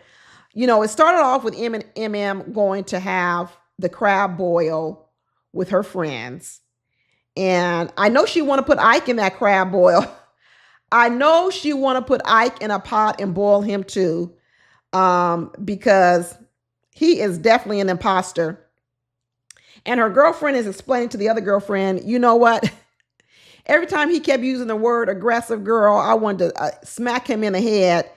You know, it started off with MM going to have the crab boil with her friends. And I know she want to put Ike in that crab boil. I know she want to put Ike in a pot and boil him too, because he is definitely an imposter. And her girlfriend is explaining to the other girlfriend, you know what? Every time he kept using the word aggressive girl, I wanted to smack him in the head.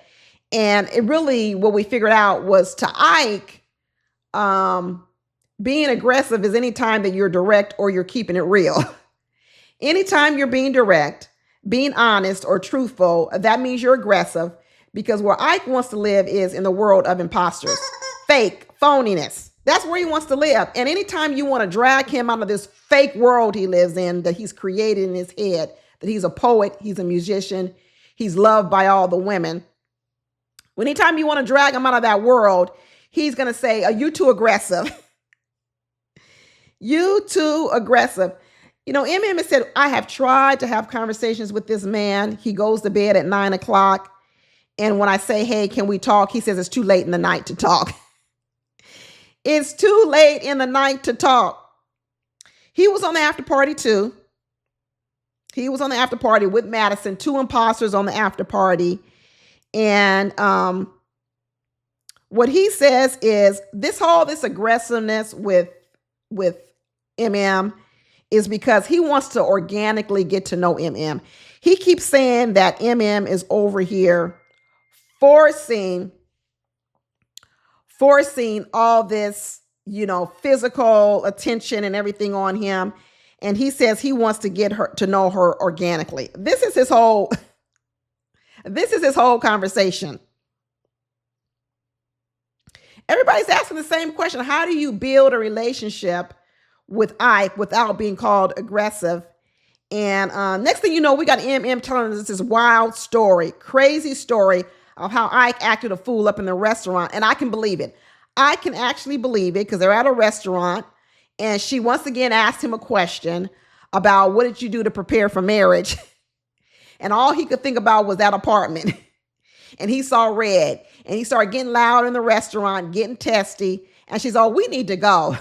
And it really, what we figured out was to Ike, being aggressive is any time that you're direct or you're keeping it real. Anytime you're being direct, being honest or truthful, that means you're aggressive, because where Ike wants to live is in the world of imposters, fake, phoniness. That's where he wants to live. And anytime you want to drag him out of this fake world he lives in, that he's created in his head, that he's a poet, he's a musician, he's loved by all the women. Anytime you want to drag him out of that world, he's going to say, are you too aggressive? You too aggressive. You know, MM has said, I have tried to have conversations with this man. He goes to bed at 9 o'clock. And when I say, hey, can we talk? He says it's too late in the night to talk. It's too late in the night to talk. He was on the after party too. He was on the after party with Madison, two imposters on the after party. And what he says is this aggressiveness with MM is because he wants to organically get to know MM. He keeps saying that MM is over here forcing all this, you know, physical attention and everything on him. And he says he wants to get her to know her organically. This is his whole conversation. Everybody's asking the same question. How do you build a relationship with Ike without being called aggressive? And next thing you know, we got MM telling us this wild story, crazy story of how Ike acted a fool up in the restaurant. And I can believe it. I can actually believe it because they're at a restaurant and she once again asked him a question about what did you do to prepare for marriage? And all he could think about was that apartment. And he saw red and he started getting loud in the restaurant, getting testy. And she's all, we need to go.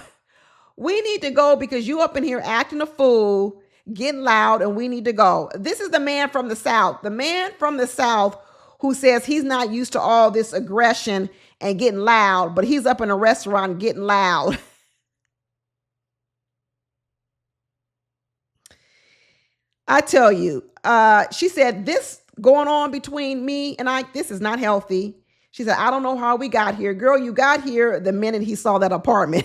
We need to go because you up in here acting a fool, getting loud, and we need to go. This is the man from the South. The man from the South who says he's not used to all this aggression and getting loud, but he's up in a restaurant getting loud. I tell you, she said, this going on between me and Ike, this is not healthy. She said, I don't know how we got here. Girl, you got here the minute he saw that apartment.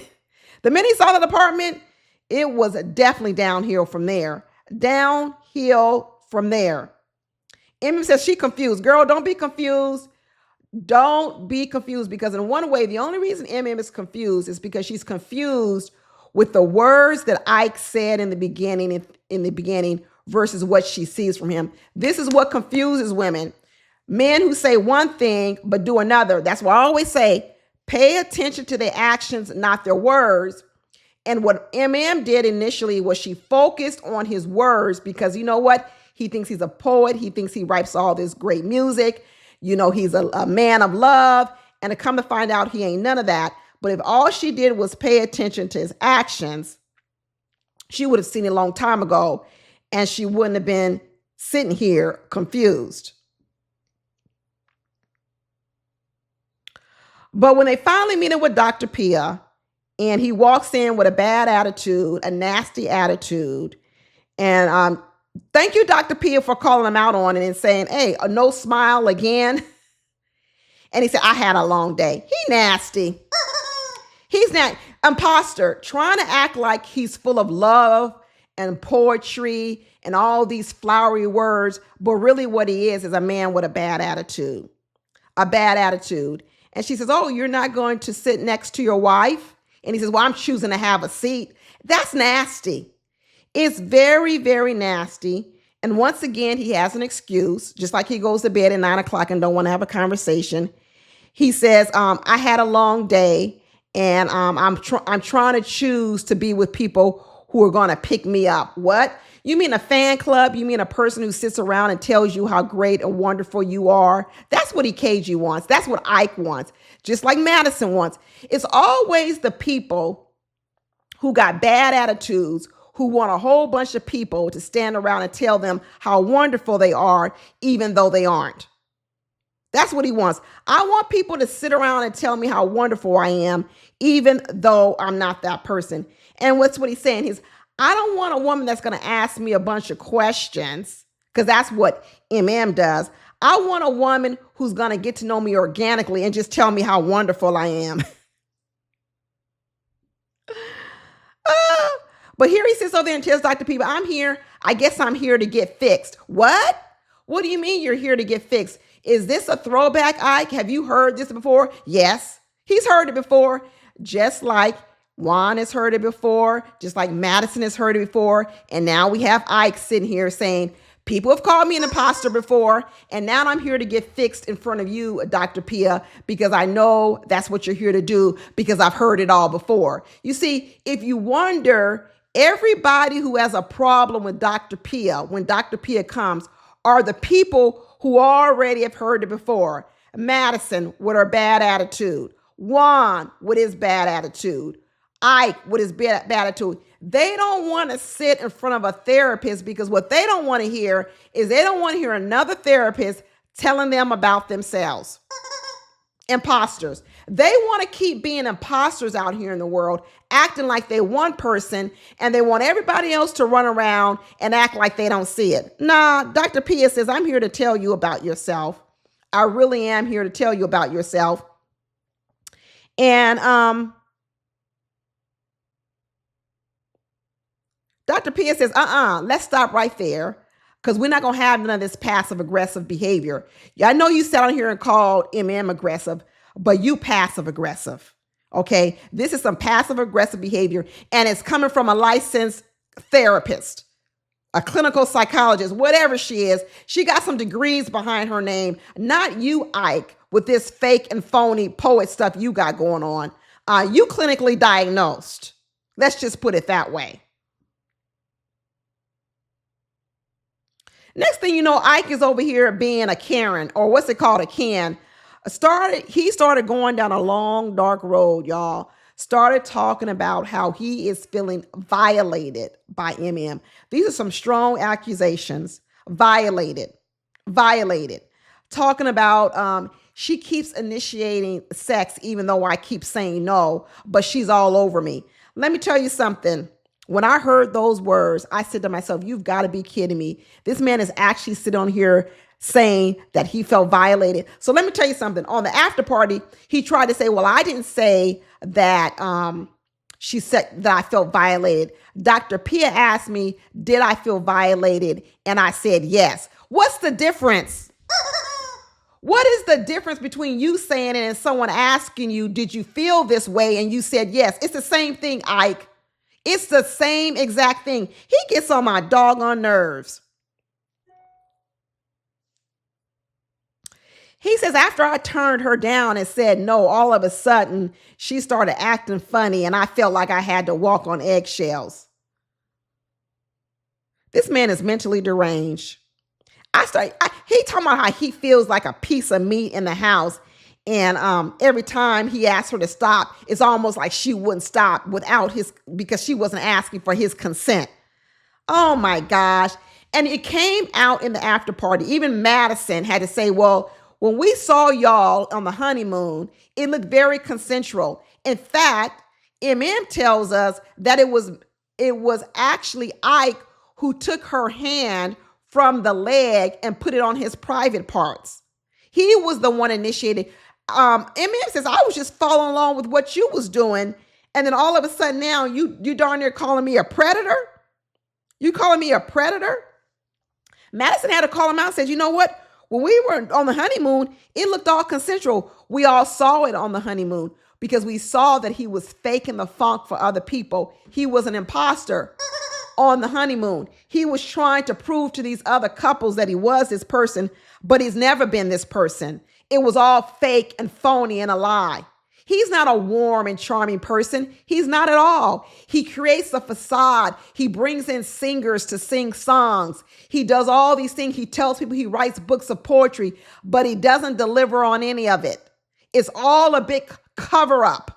The minute he saw that apartment, it was definitely downhill from there. Downhill from there. Emmy says she confused. Girl, don't be confused. Don't be confused, because in one way, the only reason MM is confused is because she's confused with the words that Ike said in the beginning versus what she sees from him. This is what confuses women. Men who say one thing but do another. That's why I always say, pay attention to their actions, not their words. And what MM did initially was she focused on his words because you know what? He thinks he's a poet. He thinks he writes all this great music. You know, he's a man of love. And to come to find out, he ain't none of that. But if all she did was pay attention to his actions, she would have seen it a long time ago. And she wouldn't have been sitting here confused. But when they finally meet him with Dr. Pia, and he walks in with a bad attitude, a nasty attitude, and thank you, Dr. Pia, for calling him out on it and saying, hey, no smile again. And he said, I had a long day. He nasty. He's not imposter, trying to act like he's full of love and poetry and all these flowery words, but really what he is a man with a bad attitude. A bad attitude. And she says, oh, you're not going to sit next to your wife? And he says, well, I'm choosing to have a seat. That's nasty. It's very, very nasty. And once again, he has an excuse, just like he goes to bed at 9 o'clock and don't want to have a conversation. He says, I had a long day and I'm trying to choose to be with people who are going to pick me up. What? You mean a fan club? You mean a person who sits around and tells you how great and wonderful you are? That's what EKG wants. That's what Ike wants, just like Madison wants. It's always the people who got bad attitudes, who want a whole bunch of people to stand around and tell them how wonderful they are, even though they aren't. That's what he wants. I want people to sit around and tell me how wonderful I am, even though I'm not that person. And what's what he's saying? I don't want a woman that's going to ask me a bunch of questions, because that's what EMEM does. I want a woman who's going to get to know me organically and just tell me how wonderful I am. But here he sits over there and tells Dr. P, I'm here. I guess I'm here to get fixed. What? What do you mean you're here to get fixed? Is this a throwback, Ike? Have you heard this before? Yes, he's heard it before. Just like JUAN has heard it before, just like Madison has heard it before. And now we have Ike sitting here saying, people have called me an imposter before, and now I'm here to get fixed in front of you, Dr. Pia, because I know that's what you're here to do, because I've heard it all before. You see, if you wonder, everybody who has a problem with Dr. Pia, when Dr. Pia comes, are the people who already have heard it before. Madison with her bad attitude. JUAN with his bad attitude. Ike with his bad attitude. They don't want to sit in front of a therapist, because what they don't want to hear is they don't want to hear another therapist telling them about themselves. Imposters. They want to keep being imposters out here in the world, acting like they one person, and they want everybody else to run around and act like they don't see it. Nah, Dr. Pia says, I'm here to tell you about yourself. I really am here to tell you about yourself. And Dr. Pia says, let's stop right there, because we're not going to have none of this passive aggressive behavior. Yeah, I know you sat on here and called EMEM aggressive, but you passive aggressive. Okay, this is some passive aggressive behavior, and it's coming from a licensed therapist, a clinical psychologist, whatever she is. She got some degrees behind her name, not you, Ike, with this fake and phony poet stuff you got going on. You clinically diagnosed. Let's just put it that way. Next thing you know, Ike is over here being a Karen, or what's it called, a Ken. He started going down a long, dark road, y'all. Started talking about how he is feeling violated by EMEM. These are some strong accusations. Violated. Talking about she keeps initiating sex even though I keep saying no, but she's all over me. Let me tell you something. When I heard those words, I said to myself, you've got to be kidding me. This man is actually sitting on here saying that he felt violated. So let me tell you something. On the after party, he tried to say, well, I didn't say that she said that I felt violated. Dr. Pia asked me, did I feel violated? And I said, yes. What's the difference? What is the difference between you saying it and someone asking you, did you feel this way? And you said, yes. It's the same thing, Ike. It's the same exact thing. He gets on my doggone nerves. He says, after I turned her down and said no, all of a sudden she started acting funny and I felt like I had to walk on eggshells. This man is mentally deranged. He talking about how he feels like a piece of meat in the house. And every time he asked her to stop, it's almost like she wouldn't stop because she wasn't asking for his consent. Oh my gosh. And it came out in the after party. Even Madison had to say, well, when we saw y'all on the honeymoon, it looked very consensual. In fact, EMEM tells us that it was actually Ike who took her hand from the leg and put it on his private parts. He was the one initiated. EMEM says, I was just following along with what you was doing. And then all of a sudden now you darn near calling me a predator. You calling me a predator? Madison had to call him out and said, you know what? When we were on the honeymoon, it looked all consensual. We all saw it on the honeymoon because we saw that he was faking the funk for other people. He was an imposter on the honeymoon. He was trying to prove to these other couples that he was this person, but he's never been this person. It was all fake and phony and a lie. He's not a warm and charming person. He's not at all. He creates a facade. He brings in singers to sing songs. He does all these things. He tells people he writes books of poetry, but he doesn't deliver on any of it. It's all a big cover up.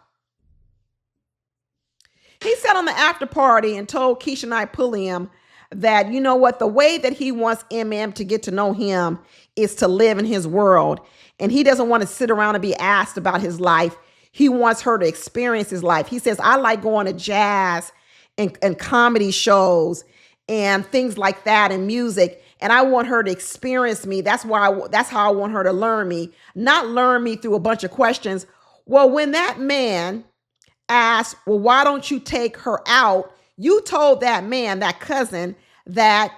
He sat on the after party and told Keisha and I Pulliam that, you know what, the way that he wants EMEM to get to know him is to live in his world. And he doesn't want to sit around and be asked about his life. He wants her to experience his life. He says, I like going to jazz and comedy shows and things like that and music. And I want her to experience me. That's how I want her to learn me, not learn me through a bunch of questions. Well, when that man asked, well, why don't you take her out? You told that man, that cousin, that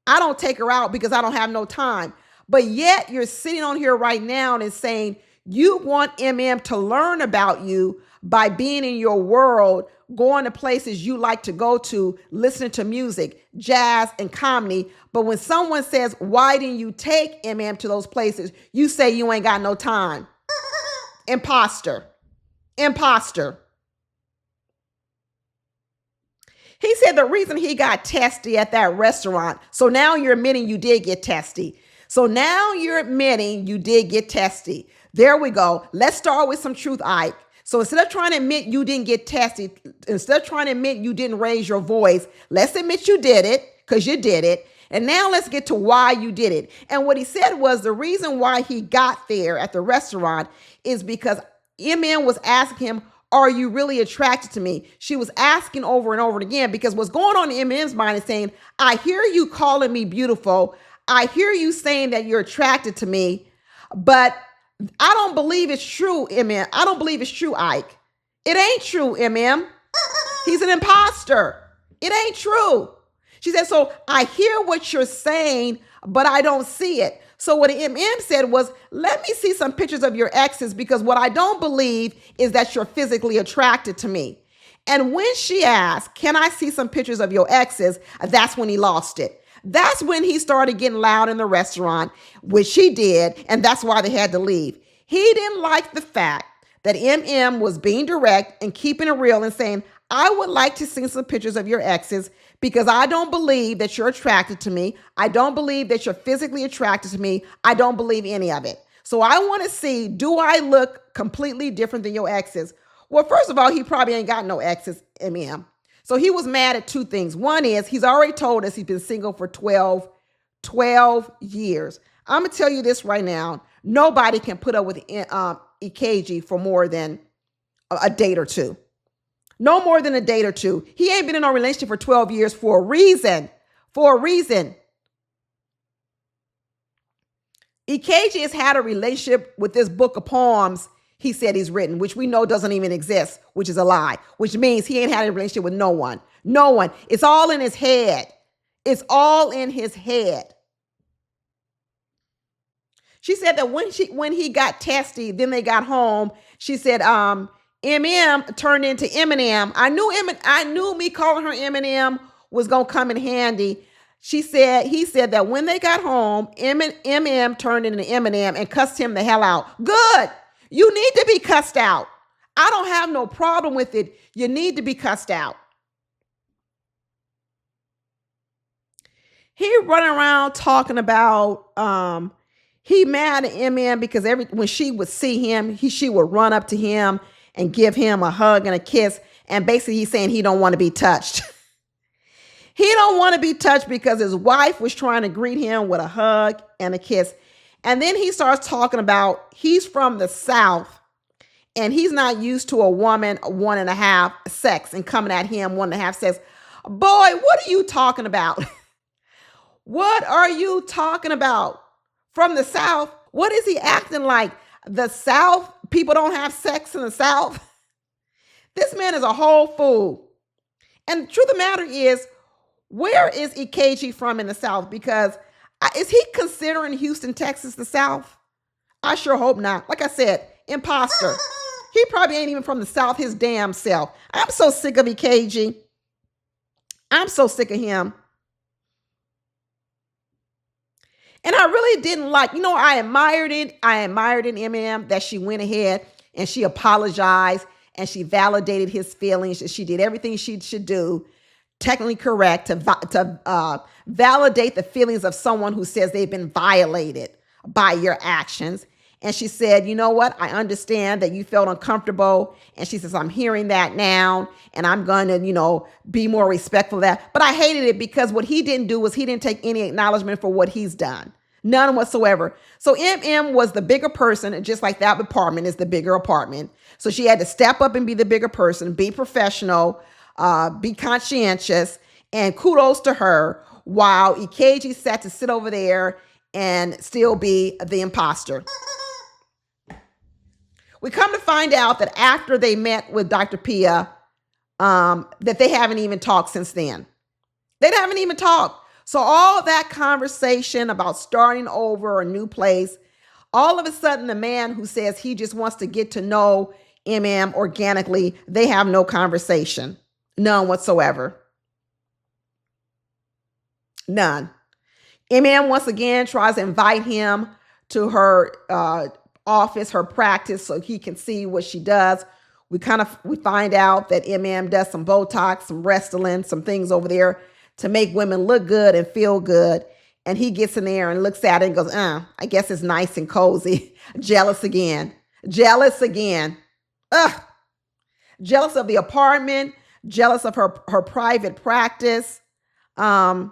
I don't take her out because I don't have no time. But yet you're sitting on here right now and saying you want EMEM to learn about you by being in your world, going to places you like to go to, listening to music, jazz and comedy. But when someone says, why didn't you take EMEM to those places? You say you ain't got no time. Imposter. Imposter. He said the reason he got testy at that restaurant. So now you're admitting you did get testy. So now you're admitting you did get testy. There we go. Let's start with some truth, Ike. So instead of trying to admit you didn't get testy, instead of trying to admit you didn't raise your voice, let's admit you did it because you did it. And now let's get to why you did it. And what he said was the reason why he got there at the restaurant is because EMEM was asking him, are you really attracted to me? She was asking over and over again because what's going on in EMEM's mind is saying, I hear you calling me beautiful. I hear you saying that you're attracted to me, but I don't believe it's true, EMEM. I don't believe it's true, Ike. It ain't true, EMEM. He's an imposter. It ain't true. She said, so I hear what you're saying, but I don't see it. So what EMEM said was, let me see some pictures of your exes because what I don't believe is that you're physically attracted to me. And when she asked, can I see some pictures of your exes? That's when he lost it. That's when he started getting loud in the restaurant, which he did, and that's why they had to leave. He didn't like the fact that EMEM was being direct and keeping it real and saying, I would like to see some pictures of your exes because I don't believe that you're attracted to me. I don't believe that you're physically attracted to me. I don't believe any of it. So I want to see, do I look completely different than your exes? Well, first of all, he probably ain't got no exes, EMEM. So he was mad at two things. One is he's already told us he's been single for 12 years. I'm going to tell you this right now. Nobody can put up with EKG for more than a date or two. No more than a date or two. He ain't been in a relationship for 12 years for a reason. For a reason. EKG has had a relationship with this book of poems he said he's written, which we know doesn't even exist, which is a lie, which means he ain't had a relationship with no one. No one. It's all in his head. It's all in his head. She said that when he got testy, then they got home. She said, EMEM turned into Eminem. I knew me calling her Eminem was gonna come in handy. He said that when they got home, EMEM turned into Eminem and cussed him the hell out. Good. You need to be cussed out. I don't have no problem with it. You need to be cussed out. He running around talking about he mad at EMEM because when she would see him, she would run up to him and give him a hug and a kiss. And basically he's saying he don't want to be touched. He don't want to be touched because his wife was trying to greet him with a hug and a kiss. And then he starts talking about he's from the South and he's not used to a woman 1.5 sex and coming at him 1.5 sex. Boy, what are you talking about? What are you talking about? From the South? What is he acting like? The South? People don't have sex in the South? This man is a whole fool. And the truth of the matter is, Where is EKG from in the South? Because is he considering Houston, Texas the South? I sure hope not. Like I said, imposter. He probably ain't even from the South his damn self. I'm so sick of EKG. I'm so sick of him. And I really didn't like, I admired it. I admired in MM that she went ahead and she apologized and she validated his feelings. She did everything she should do, technically correct, to validate the feelings of someone who says they've been violated by your actions. And she said, you know what? I understand that you felt uncomfortable. And she says, I'm hearing that now. And I'm going to, be more respectful of that. But I hated it because what he didn't do was he didn't take any acknowledgement for what he's done. None whatsoever. So MM was the bigger person, just like that apartment is the bigger apartment. So she had to step up and be the bigger person, be professional, be conscientious, and kudos to her, while EKG sat to sit over there and still be the imposter. We come to find out that after they met with Dr. Pia, that they haven't even talked since then. They haven't even talked. So all that conversation about starting over a new place, all of a sudden the man who says he just wants to get to know MM organically, they have no conversation. None whatsoever. None. MM once again tries to invite him to her office, her practice, so he can see what she does. We find out that MM does some Botox, some Restylane, some things over there to make women look good and feel good. And he gets in there and looks at it and goes, I guess it's nice and cozy. Jealous again. Jealous again. Ugh. Jealous of the apartment, jealous of her private practice. And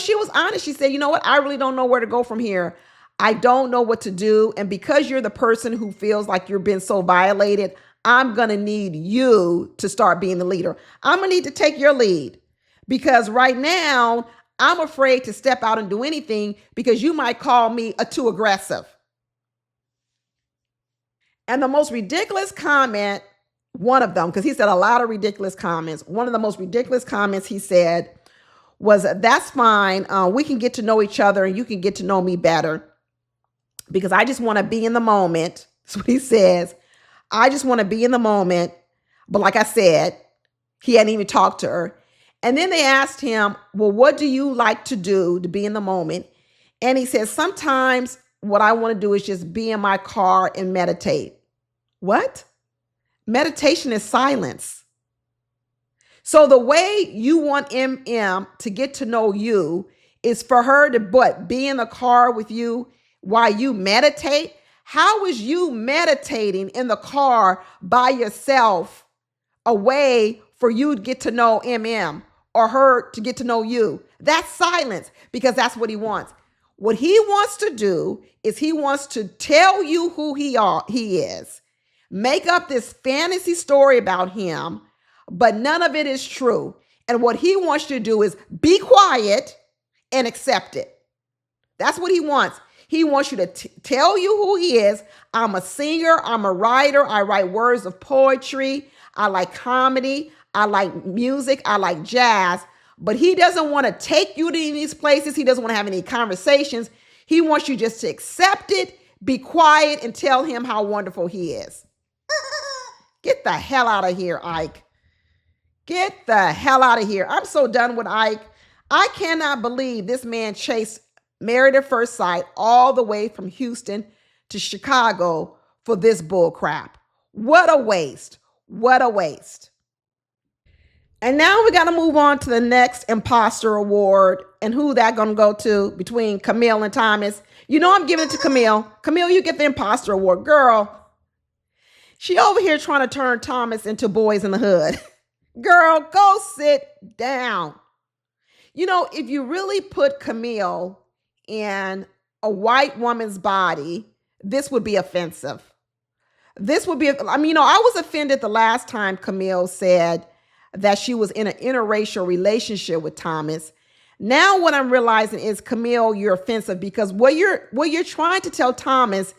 she was honest. She said, you know what? I really don't know where to go from here. I don't know what to do. And because you're the person who feels like you're being so violated, I'm going to need you to start being the leader. I'm going to need to take your lead, because right now I'm afraid to step out and do anything because you might call me too aggressive. And the most ridiculous comment, one of them, because he said a lot of ridiculous comments. One of the most ridiculous comments he said was, that's fine. We can get to know each other and you can get to know me better, because I just want to be in the moment. That's what he says. I just want to be in the moment. But like I said, he hadn't even talked to her. And then they asked him, well, what do you like to do to be in the moment? And he says, sometimes what I want to do is just be in my car and meditate. What? Meditation is silence. So the way you want MM to get to know you is for her to be in the car with you while you meditate. How is you meditating in the car by yourself a way for you to get to know MM or her to get to know you? That's silence, because that's what he wants. What he wants to do is he wants to tell you who he is, make up this fantasy story about him, but none of it is true. And what he wants you to do is be quiet and accept it. That's what he wants. He wants you to tell you who he is. I'm a singer. I'm a writer. I write words of poetry. I like comedy. I like music. I like jazz. But he doesn't want to take you to these places. He doesn't want to have any conversations. He wants you just to accept it, be quiet, and tell him how wonderful he is. Get the hell out of here, Ike. Get the hell out of here. I'm so done with Ike. I cannot believe this man chased Married at First Sight all the way from Houston to Chicago for this bull crap. What a waste. What a waste. And now we got to move on to the next imposter award, and who that going to go to between Camille and Thomas. I'm giving it to Camille. Camille, you get the imposter award. Girl, she over here trying to turn Thomas into Boys in the Hood. Girl, go sit down. If you really put Camille in a white woman's body, this would be offensive. This would be, I was offended the last time Camille said that she was in an interracial relationship with Thomas. Now what I'm realizing is, Camille, you're offensive, because what you're trying to tell Thomas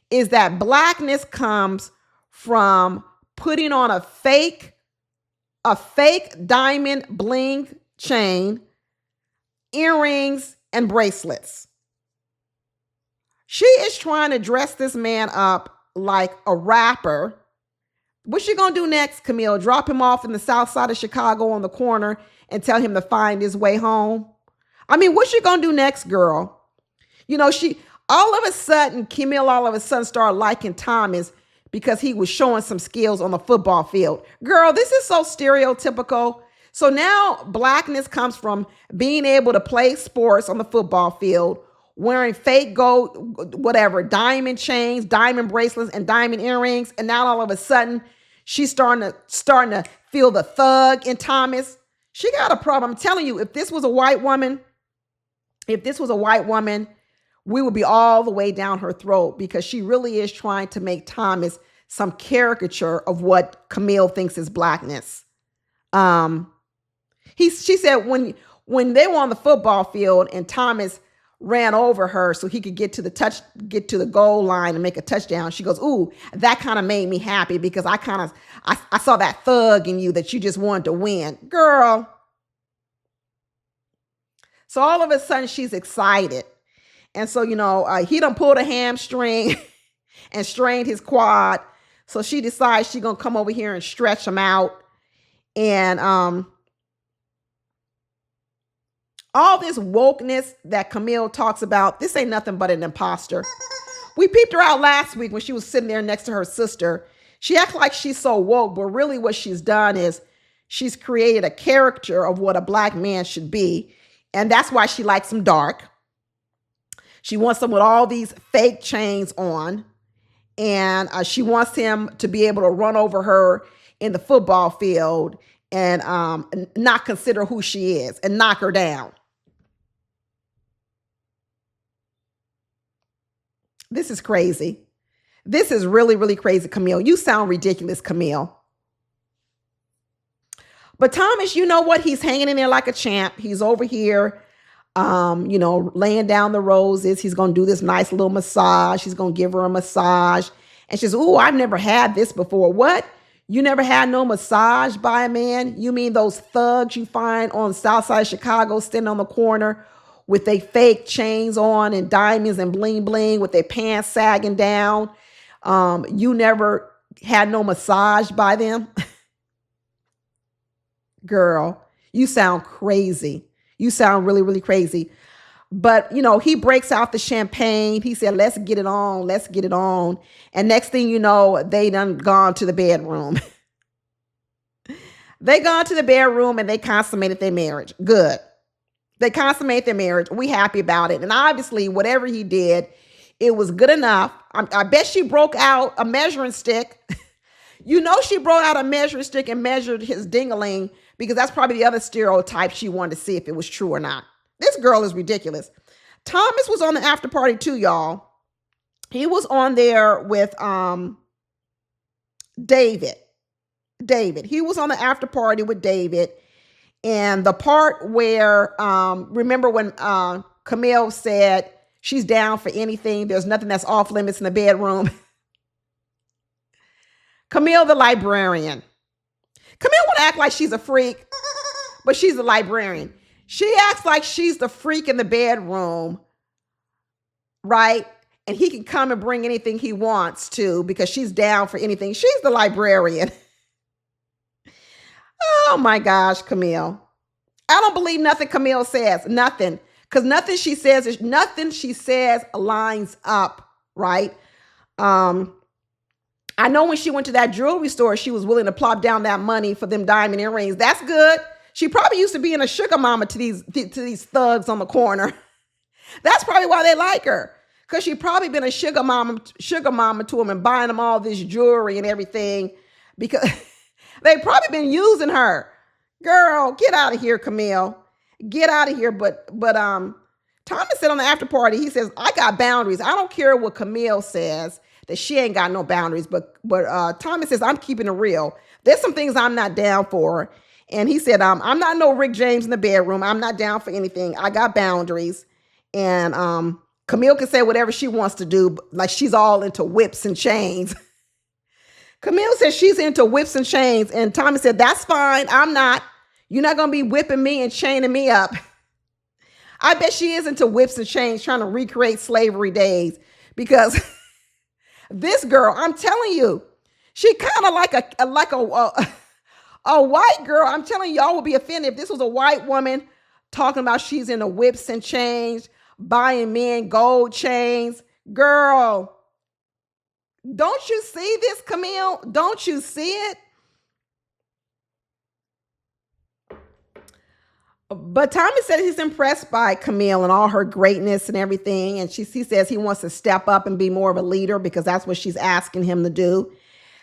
is that blackness comes from putting on a fake diamond bling chain, earrings, and bracelets. She is trying to dress this man up like a rapper. What's she gonna do next, Camille? Drop him off in the south side of Chicago on the corner and tell him to find his way home? I mean, what's she gonna do next, girl? You know, all of a sudden, Camille all of a sudden started liking Thomas because he was showing some skills on the football field. Girl, this is so stereotypical. So now blackness comes from being able to play sports on the football field, wearing fake gold, whatever, diamond chains, diamond bracelets, and diamond earrings. And now all of a sudden, she's starting to feel the thug in Thomas. She got a problem. I'm telling you, if this was a white woman, we would be all the way down her throat, because she really is trying to make Thomas some caricature of what Camille thinks is blackness. She said when they were on the football field and Thomas ran over her so he could get to the goal line and make a touchdown, she goes, "Ooh, that kind of made me happy because I saw that thug in you that you just wanted to win." Girl. So all of a sudden she's excited. And so, he done pulled a hamstring and strained his quad. So she decides she's going to come over here and stretch him out. And all this wokeness that Camille talks about, this ain't nothing but an imposter. We peeped her out last week when she was sitting there next to her sister. She acts like she's so woke, but really what she's done is she's created a caricature of what a black man should be. And that's why she likes him dark. She wants him with all these fake chains on. And she wants him to be able to run over her in the football field and not consider who she is and knock her down. This is crazy. This is really, really crazy, Camille. You sound ridiculous, Camille. But Thomas, you know what? He's hanging in there like a champ. He's over here, laying down the roses. He's going to do this nice little massage. He's going to give her a massage. And she says, "Ooh, I've never had this before." What? You never had no massage by a man? You mean those thugs you find on the south side of Chicago standing on the corner with their fake chains on and diamonds and bling bling with their pants sagging down? You never had no massage by them? Girl, you sound crazy. You sound really, really crazy. But, he breaks out the champagne. He said, "Let's get it on. Let's get it on." And next thing you know, they done gone to the bedroom. They gone to the bedroom and they consummated their marriage. Good. They consummated their marriage. We happy about it. And obviously, whatever he did, it was good enough. I bet she broke out a measuring stick. She broke out a measuring stick and measured his ding-a-ling, because that's probably the other stereotype she wanted to see if it was true or not. This girl is ridiculous. Thomas was on the after party too, y'all. He was on there with David. He was on the after party with David. And the part where, remember when Camille said she's down for anything, there's nothing that's off limits in the bedroom. Camille, the librarian. Camille want to act like she's a freak, but she's a librarian. She acts like she's the freak in the bedroom, right? And he can come and bring anything he wants to because she's down for anything. She's the librarian. Oh my gosh, Camille. I don't believe nothing Camille says. Nothing. Because nothing she says lines up, right? I know when she went to that jewelry store, she was willing to plop down that money for them diamond earrings. That's good. She probably used to be in a sugar mama to these thugs on the corner. That's probably why they like her. Because she probably been a sugar mama to them and buying them all this jewelry and everything. Because they probably been using her. Girl, get out of here, Camille. Get out of here. But Thomas said on the after party, he says, "I got boundaries. I don't care what Camille says, that she ain't got no boundaries." But Thomas says, "I'm keeping it real. There's some things I'm not down for." And he said, "I'm not no Rick James in the bedroom. I'm not down for anything. I got boundaries." And Camille can say whatever she wants to do, like she's all into whips and chains. Camille says she's into whips and chains. And Thomas said, "That's fine. I'm not. You're not going to be whipping me and chaining me up. I bet she is into whips and chains, trying to recreate slavery days, because this girl, I'm telling you, she kind of like a white girl. I'm telling y'all would be offended if this was a white woman talking about she's into whips and chains, buying men gold chains. Girl, don't you see this, Camille? Don't you see it? But Tommy said he's impressed by Camille and all her greatness and everything. And he says he wants to step up and be more of a leader, because that's what she's asking him to do.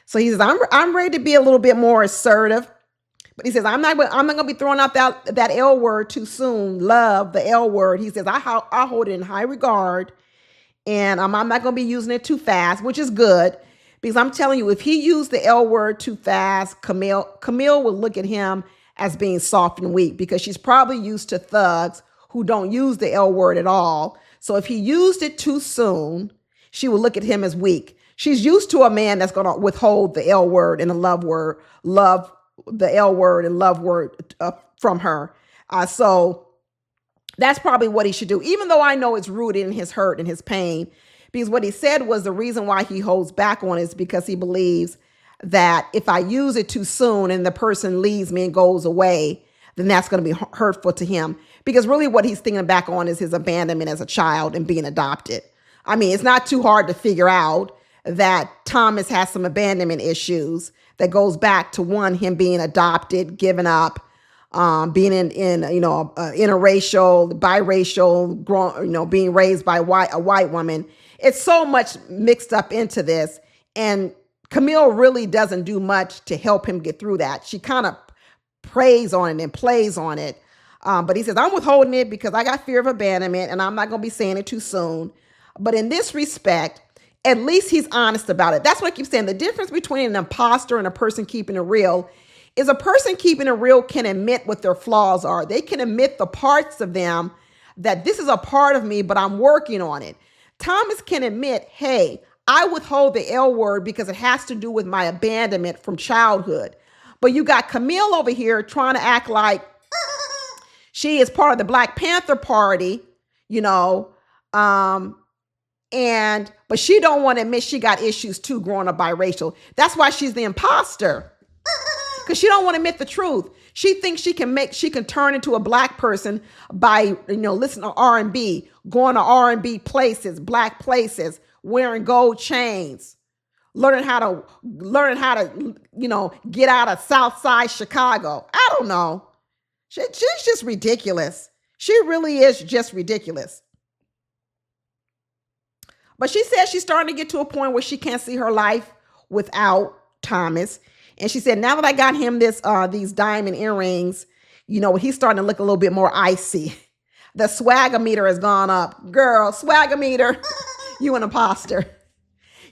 So he says, I'm ready to be a little bit more assertive. But he says, I'm not going to be throwing out that L word too soon. Love, the L word. He says, I hold it in high regard. And I'm not going to be using it too fast, which is good. Because I'm telling you, if he used the L word too fast, Camille will look at him as being soft and weak, because she's probably used to thugs who don't use the L word at all. So if he used it too soon, she will look at him as weak. She's used to a man that's going to withhold the L word and the love the L word and love word from her. So that's probably what he should do, even though I know it's rooted in his hurt and his pain, because what he said was the reason why he holds back on it is because he believes that if I use it too soon and the person leaves me and goes away, then that's going to be hurtful to him. Because really what he's thinking back on is his abandonment as a child and being adopted. I mean, it's not too hard to figure out that Thomas has some abandonment issues that goes back to, one, him being adopted, given up, being in interracial, biracial, being raised by a white woman. It's so much mixed up into this. And Camille really doesn't do much to help him get through that. She kind of preys on it and plays on it. But he says, I'm withholding it because I got fear of abandonment and I'm not going to be saying it too soon. But in this respect, at least he's honest about it. That's what I keep saying. The difference between an imposter and a person keeping it real is a person keeping it real can admit what their flaws are. They can admit the parts of them that this is a part of me, but I'm working on it. Thomas can admit, hey, I withhold the L word because it has to do with my abandonment from childhood. But you got Camille over here trying to act like she is part of the Black Panther Party, but she don't want to admit she got issues too growing up biracial. That's why she's the imposter, because she don't want to admit the truth. She thinks she can turn into a Black person by listening to R&B, going to R&B places, Black places, wearing gold chains, learning how to get out of South Side Chicago. I don't know. She's just ridiculous. She really is just ridiculous. But she says she's starting to get to a point where she can't see her life without Thomas. And she said, now that I got him these diamond earrings, he's starting to look a little bit more icy. The swagger meter has gone up. Girl, swagger meter. You an imposter.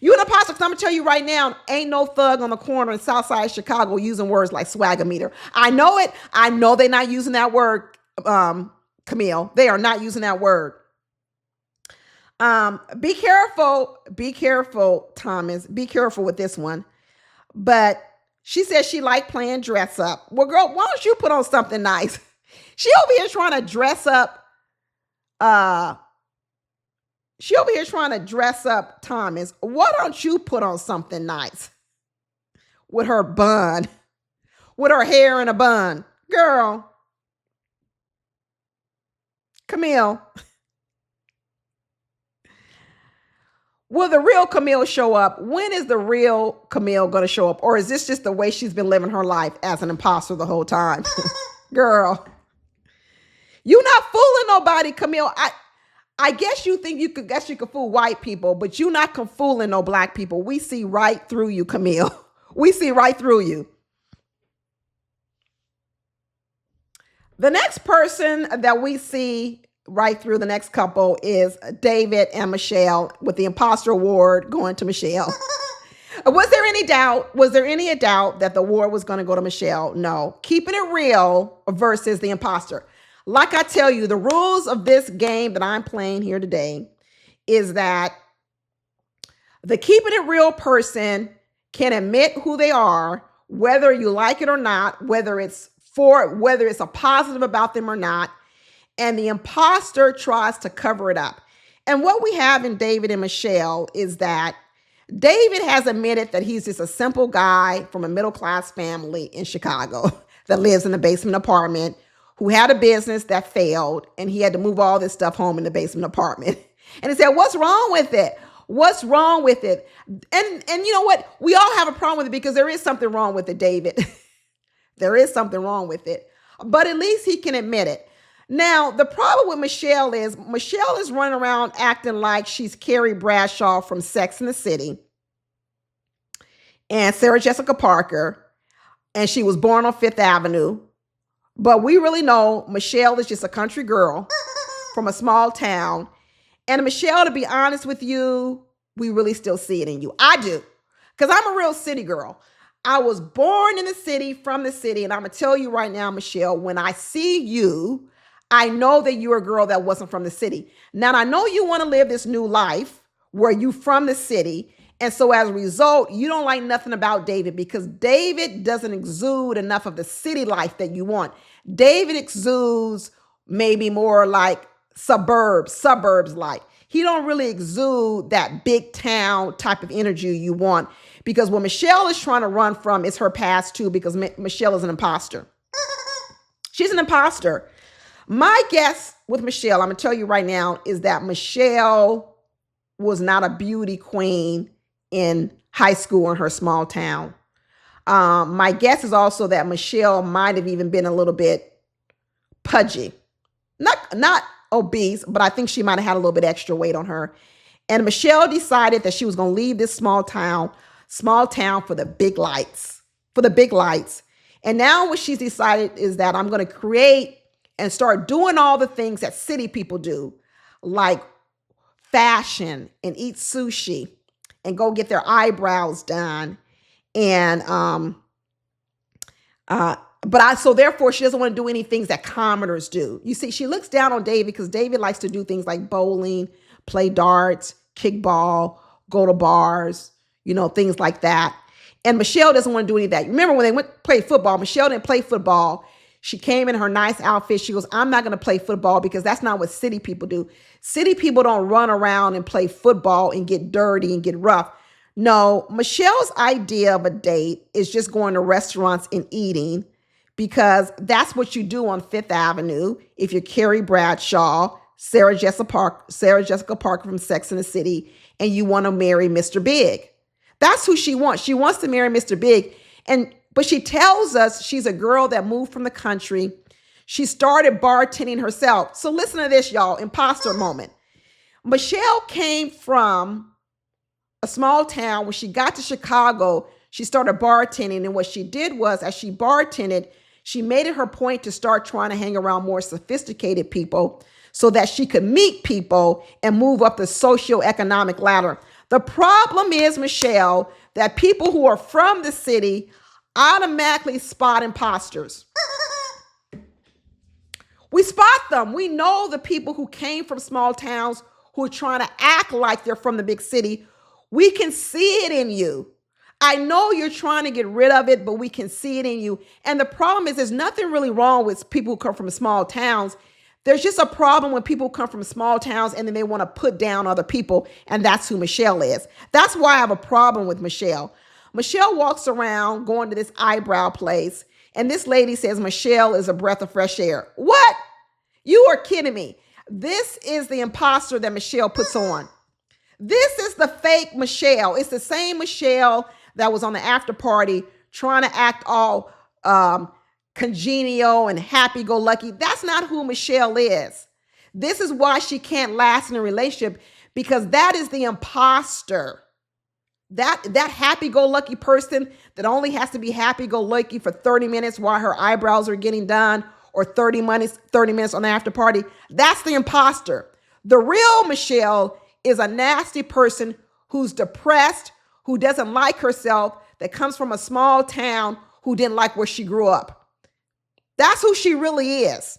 You an imposter, because I'm going to tell you right now, ain't no thug on the corner in Southside Chicago using words like swagger meter. I know it. I know they're not using that word, Camille. They are not using that word. Be careful, Thomas. Be careful with this one. But she says she liked playing dress up. Well, girl, why don't you put on something nice? She over here trying to dress up. Thomas. Why don't you put on something nice with her bun, with her hair in a bun? Girl, Camille. Will the real Camille show up? When is the real Camille going to show up? Or is this just the way she's been living her life as an imposter the whole time? Girl, you're not fooling nobody, Camille. I guess you think you could fool white people, but you're not fooling no Black people. We see right through you, Camille. We see right through you. The next person that we see right through, the next couple, is David and Michelle, with the imposter award going to Michelle. Was there any doubt that the award was going to go to Michelle? No. Keeping it real versus the imposter. Like I tell you, the rules of this game that I'm playing here today is that the keeping it real person can admit who they are, whether you like it or not, whether it's for whether it's a positive about them or not. And the imposter tries to cover it up. And what we have in David and Michelle is that David has admitted that he's just a simple guy from a middle-class family in Chicago that lives in a basement apartment, who had a business that failed, and he had to move all this stuff home in the basement apartment. And he said, what's wrong with it? What's wrong with it? And you know what? We all have a problem with it because there is something wrong with it, David. There is something wrong with it. But at least he can admit it. Now, the problem with Michelle is running around acting like she's Carrie Bradshaw from Sex and the City and Sarah Jessica Parker, and she was born on Fifth Avenue. But we really know Michelle is just a country girl from a small town. And Michelle, to be honest with you, we really still see it in you. I do, because I'm a real city girl. I was born in the city, from the city, and I'm going to tell you right now, Michelle, when I see you, I know that you're a girl that wasn't from the city. Now, I know you want to live this new life where you from the city. And so as a result, you don't like nothing about David because David doesn't exude enough of the city life that you want. David exudes maybe more like suburbs like. He don't really exude that big town type of energy you want, because what Michelle is trying to run from is her past too, because Michelle is an imposter. She's an imposter. My guess with Michelle, I'm going to tell you right now, is that Michelle was not a beauty queen in high school in her small town. My guess is also that Michelle might have even been a little bit pudgy. Not obese, but I think she might have had a little bit extra weight on her. And Michelle decided that she was going to leave this small town for the big lights, And now what she's decided is that I'm going to create and start doing all the things that city people do, like fashion and eat sushi and go get their eyebrows done. And, so therefore she doesn't want to do any things that commoners do. You see, she looks down on David because David likes to do things like bowling, play darts, kickball, go to bars, things like that. And Michelle doesn't want to do any of that. Remember when they play football, Michelle didn't play football. She came in her nice outfit. She goes, I'm not going to play football because that's not what city people do. City people don't run around and play football and get dirty and get rough. No, Michelle's idea of a date is just going to restaurants and eating, because that's what you do on Fifth Avenue if you're Carrie Bradshaw, Sarah Jessica Parker from Sex and the City, and you want to marry Mr. Big. That's who she wants. She wants to marry Mr. Big. But she tells us she's a girl that moved from the country. She started bartending herself. So listen to this, y'all. Imposter moment. Michelle came from a small town. When she got to Chicago, she started bartending. And what she did was, as she bartended, she made it her point to start trying to hang around more sophisticated people so that she could meet people and move up the socioeconomic ladder. The problem is, Michelle, that people who are from the city automatically spot imposters. We spot them. We know the people who came from small towns who are trying to act like they're from the big city. We can see it in you. I know you're trying to get rid of it, but we can see it in you. And the problem is, there's nothing really wrong with people who come from small towns. There's just a problem when people come from small towns and then they want to put down other people. And that's who Michelle is. That's why I have a problem with Michelle. Michelle walks around going to this eyebrow place, and this lady says Michelle is a breath of fresh air. What? You are kidding me. This is the imposter that Michelle puts on. This is the fake Michelle. It's the same Michelle that was on the after party trying to act all congenial and happy-go-lucky. That's not who Michelle is. This is why she can't last in a relationship, because that is the imposter. That happy-go-lucky person that only has to be happy-go-lucky for 30 minutes while her eyebrows are getting done, or 30 minutes on the after party. That's the imposter. The real Michelle is a nasty person who's depressed, who doesn't like herself, that comes from a small town, who didn't like where she grew up. That's who she really is.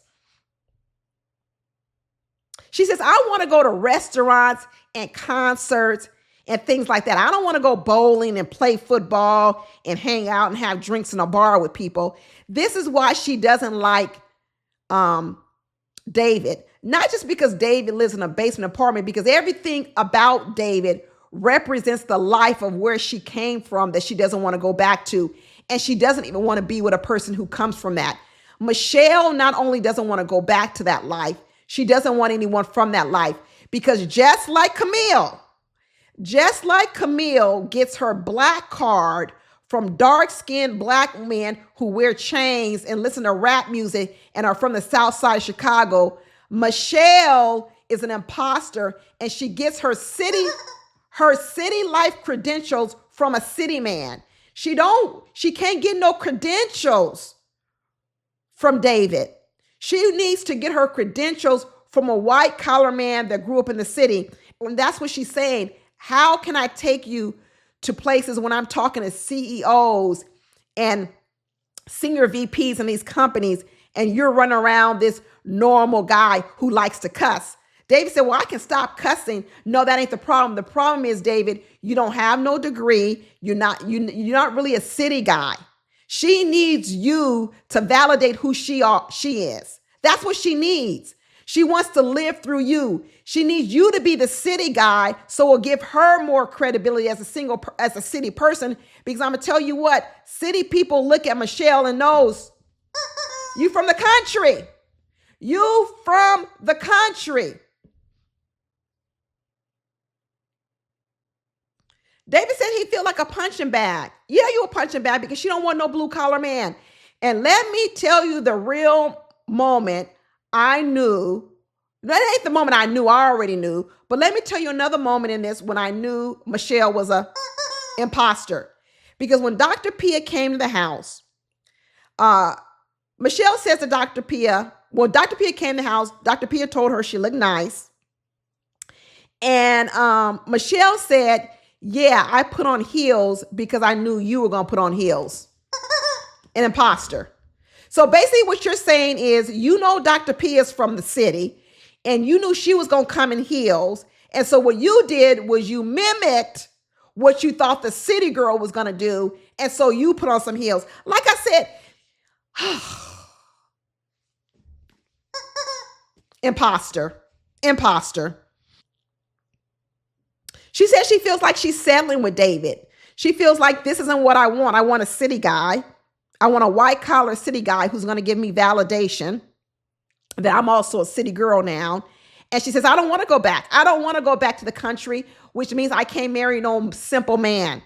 She says, I want to go to restaurants and concerts and things like that. I don't want to go bowling and play football and hang out and have drinks in a bar with people. This is why she doesn't like David. Not just because David lives in a basement apartment, because everything about David represents the life of where she came from that she doesn't want to go back to. And she doesn't even want to be with a person who comes from that. Michelle not only doesn't want to go back to that life, she doesn't want anyone from that life, because just like Camille gets her black card from dark-skinned black men who wear chains and listen to rap music and are from the South Side of Chicago, Michelle is an imposter, and she gets her city life credentials from a city man. She can't get no credentials from David. She needs to get her credentials from a white collar man that grew up in the city. And that's what she's saying. How can I take you to places when I'm talking to CEOs and senior VPs in these companies, and you're running around this normal guy who likes to cuss? David said, well, I can stop cussing. No, that ain't the problem. The problem is, David, you don't have no degree. You're not really a city guy. She needs you to validate who she is. That's what she needs. She wants to live through you. She needs you to be the city guy, so it'll give her more credibility as a city person. Because I'm gonna tell you what, city people look at Michelle and knows you from the country. You from the country. David said he feel like a punching bag. Yeah, you a punching bag because she don't want no blue collar man. And let me tell you the real moment I knew. That ain't the moment I knew, I already knew. But let me tell you another moment in this when I knew Michelle was a imposter. Because when Dr. Pia came to the house, Michelle says to Dr. Pia, well, Dr. Pia came to the house. Dr. Pia told her she looked nice. And Michelle said, yeah, I put on heels because I knew you were going to put on heels. An imposter. So basically what you're saying is, you know, Dr. P is from the city and you knew she was going to come in heels. And so what you did was you mimicked what you thought the city girl was going to do. And so you put on some heels. Like I said, imposter. She says she feels like she's settling with David. She feels like this isn't what I want. I want a city guy. I want a white collar city guy who's going to give me validation that I'm also a city girl now. And she says, I don't want to go back. I don't want to go back to the country, which means I can't marry no simple man.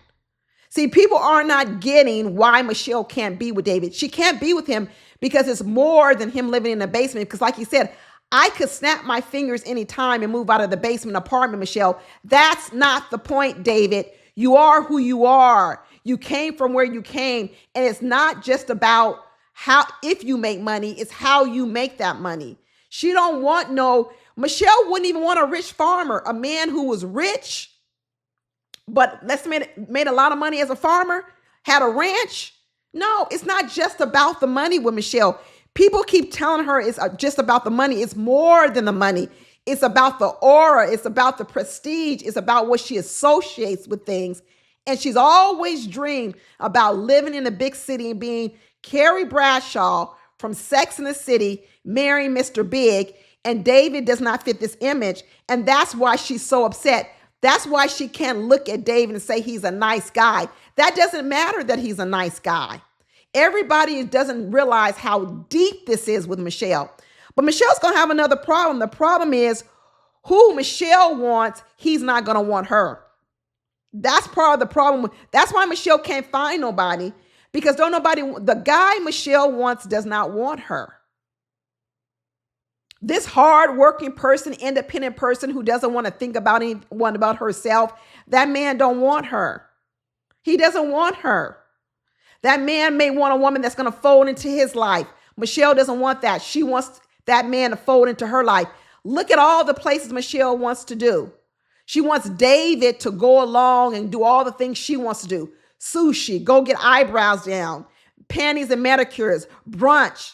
See, people are not getting why Michelle can't be with David. She can't be with him because it's more than him living in the basement. Because like he said, I could snap my fingers anytime and move out of the basement apartment, Michelle. That's not the point, David. You are who you are. You came from where you came. And it's not just about if you make money, it's how you make that money. She don't want Michelle wouldn't even want a rich farmer, a man who was rich, but made a lot of money as a farmer, had a ranch. No, it's not just about the money with Michelle. People keep telling her it's just about the money. It's more than the money. It's about the aura. It's about the prestige. It's about what she associates with things. And she's always dreamed about living in a big city and being Carrie Bradshaw from Sex and the City, marrying Mr. Big. And David does not fit this image. And that's why she's so upset. That's why she can't look at David and say he's a nice guy. That doesn't matter that he's a nice guy. Everybody doesn't realize how deep this is with Michelle. But Michelle's going to have another problem. The problem is who Michelle wants, he's not going to want her. That's part of the problem. That's why Michelle can't find nobody, because the guy Michelle wants does not want her. This hardworking person, independent person who doesn't want to think about anyone about herself, that man don't want her. He doesn't want her. That man may want a woman that's going to fold into his life. Michelle doesn't want that. She wants that man to fold into her life. Look at all the places Michelle wants to do. She wants David to go along and do all the things she wants to do. Sushi, go get eyebrows down, panties and manicures, brunch.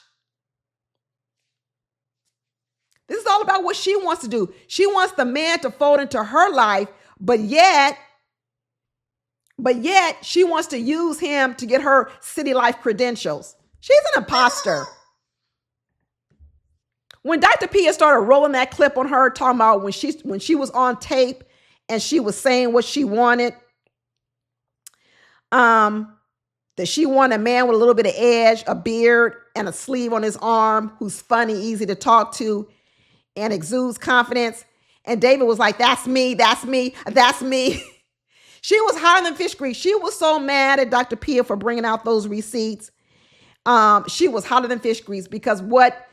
This is all about what she wants to do. She wants the man to fold into her life, but yet But yet she wants to use him to get her city life credentials. She's an imposter. When Dr. Pia started rolling that clip on her, talking about when she was on tape and she was saying what she wanted, that she wanted a man with a little bit of edge, a beard, and a sleeve on his arm, who's funny, easy to talk to, and exudes confidence. And David was like, that's me, that's me, that's me. She was hotter than fish grease. She was so mad at Dr. Pia for bringing out those receipts. She was hotter than fish grease because what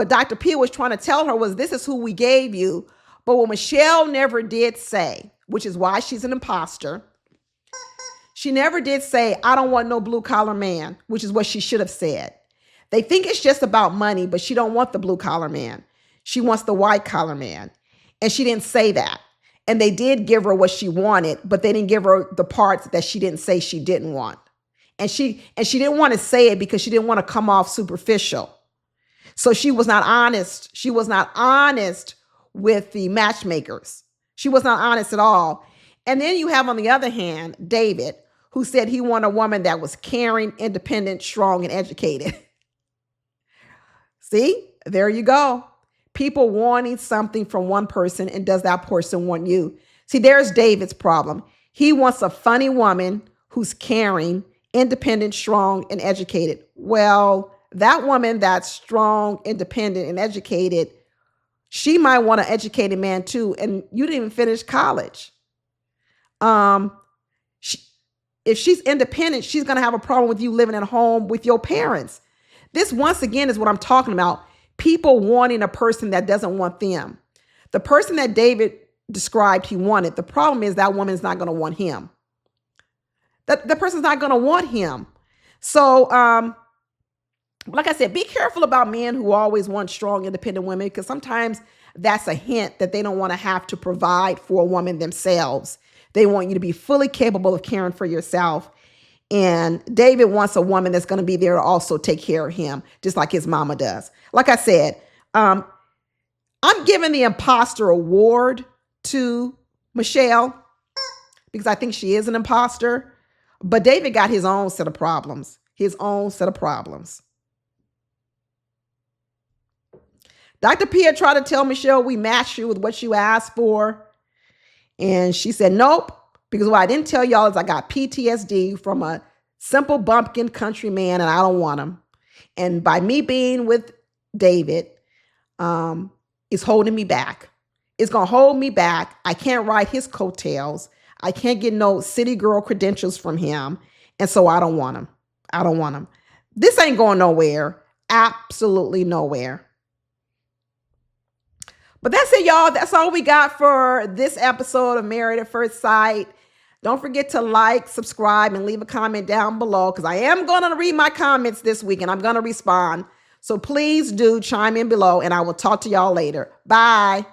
Dr. Pia was trying to tell her was, this is who we gave you. But what Michelle never did say, which is why she's an imposter, she never did say, I don't want no blue collar man, which is what she should have said. They think it's just about money, but she don't want the blue collar man. She wants the white collar man. And she didn't say that. And they did give her what she wanted, but they didn't give her the parts that she didn't say she didn't want. And she didn't want to say it because she didn't want to come off superficial. So she was not honest. She was not honest with the matchmakers. She was not honest at all. And then you have, on the other hand, David, who said he wanted a woman that was caring, independent, strong, and educated. See, there you go. People wanting something from one person, and does that person want you? See, there's David's problem. He wants a funny woman who's caring, independent, strong, and educated. Well, that woman that's strong, independent, and educated, she might want an educated man too, and you didn't even finish college. If she's independent, she's going to have a problem with you living at home with your parents. This, once again, is what I'm talking about. People wanting a person that doesn't want them. The person that David described he wanted, the problem is that woman's not going to want him. The person's not going to want him. So, like I said, be careful about men who always want strong, independent women, because sometimes that's a hint that they don't want to have to provide for a woman themselves. They want you to be fully capable of caring for yourself. And David wants a woman that's going to be there to also take care of him, just like his mama does. Like I said, I'm giving the imposter award to Michelle because I think she is an imposter. But David got his own set of problems. Dr. Pia tried to tell Michelle we matched you with what you asked for. And she said, nope, because what I didn't tell y'all is I got PTSD from a simple bumpkin country man and I don't want him. And by me being with David, it's holding me back. It's going to hold me back. I can't ride his coattails. I can't get no city girl credentials from him. And so I don't want him. This ain't going nowhere. Absolutely nowhere. But that's it, y'all. That's all we got for this episode of Married at First Sight. Don't forget to like, subscribe, and leave a comment down below because I am going to read my comments this week and I'm going to respond. So please do chime in below and I will talk to y'all later. Bye.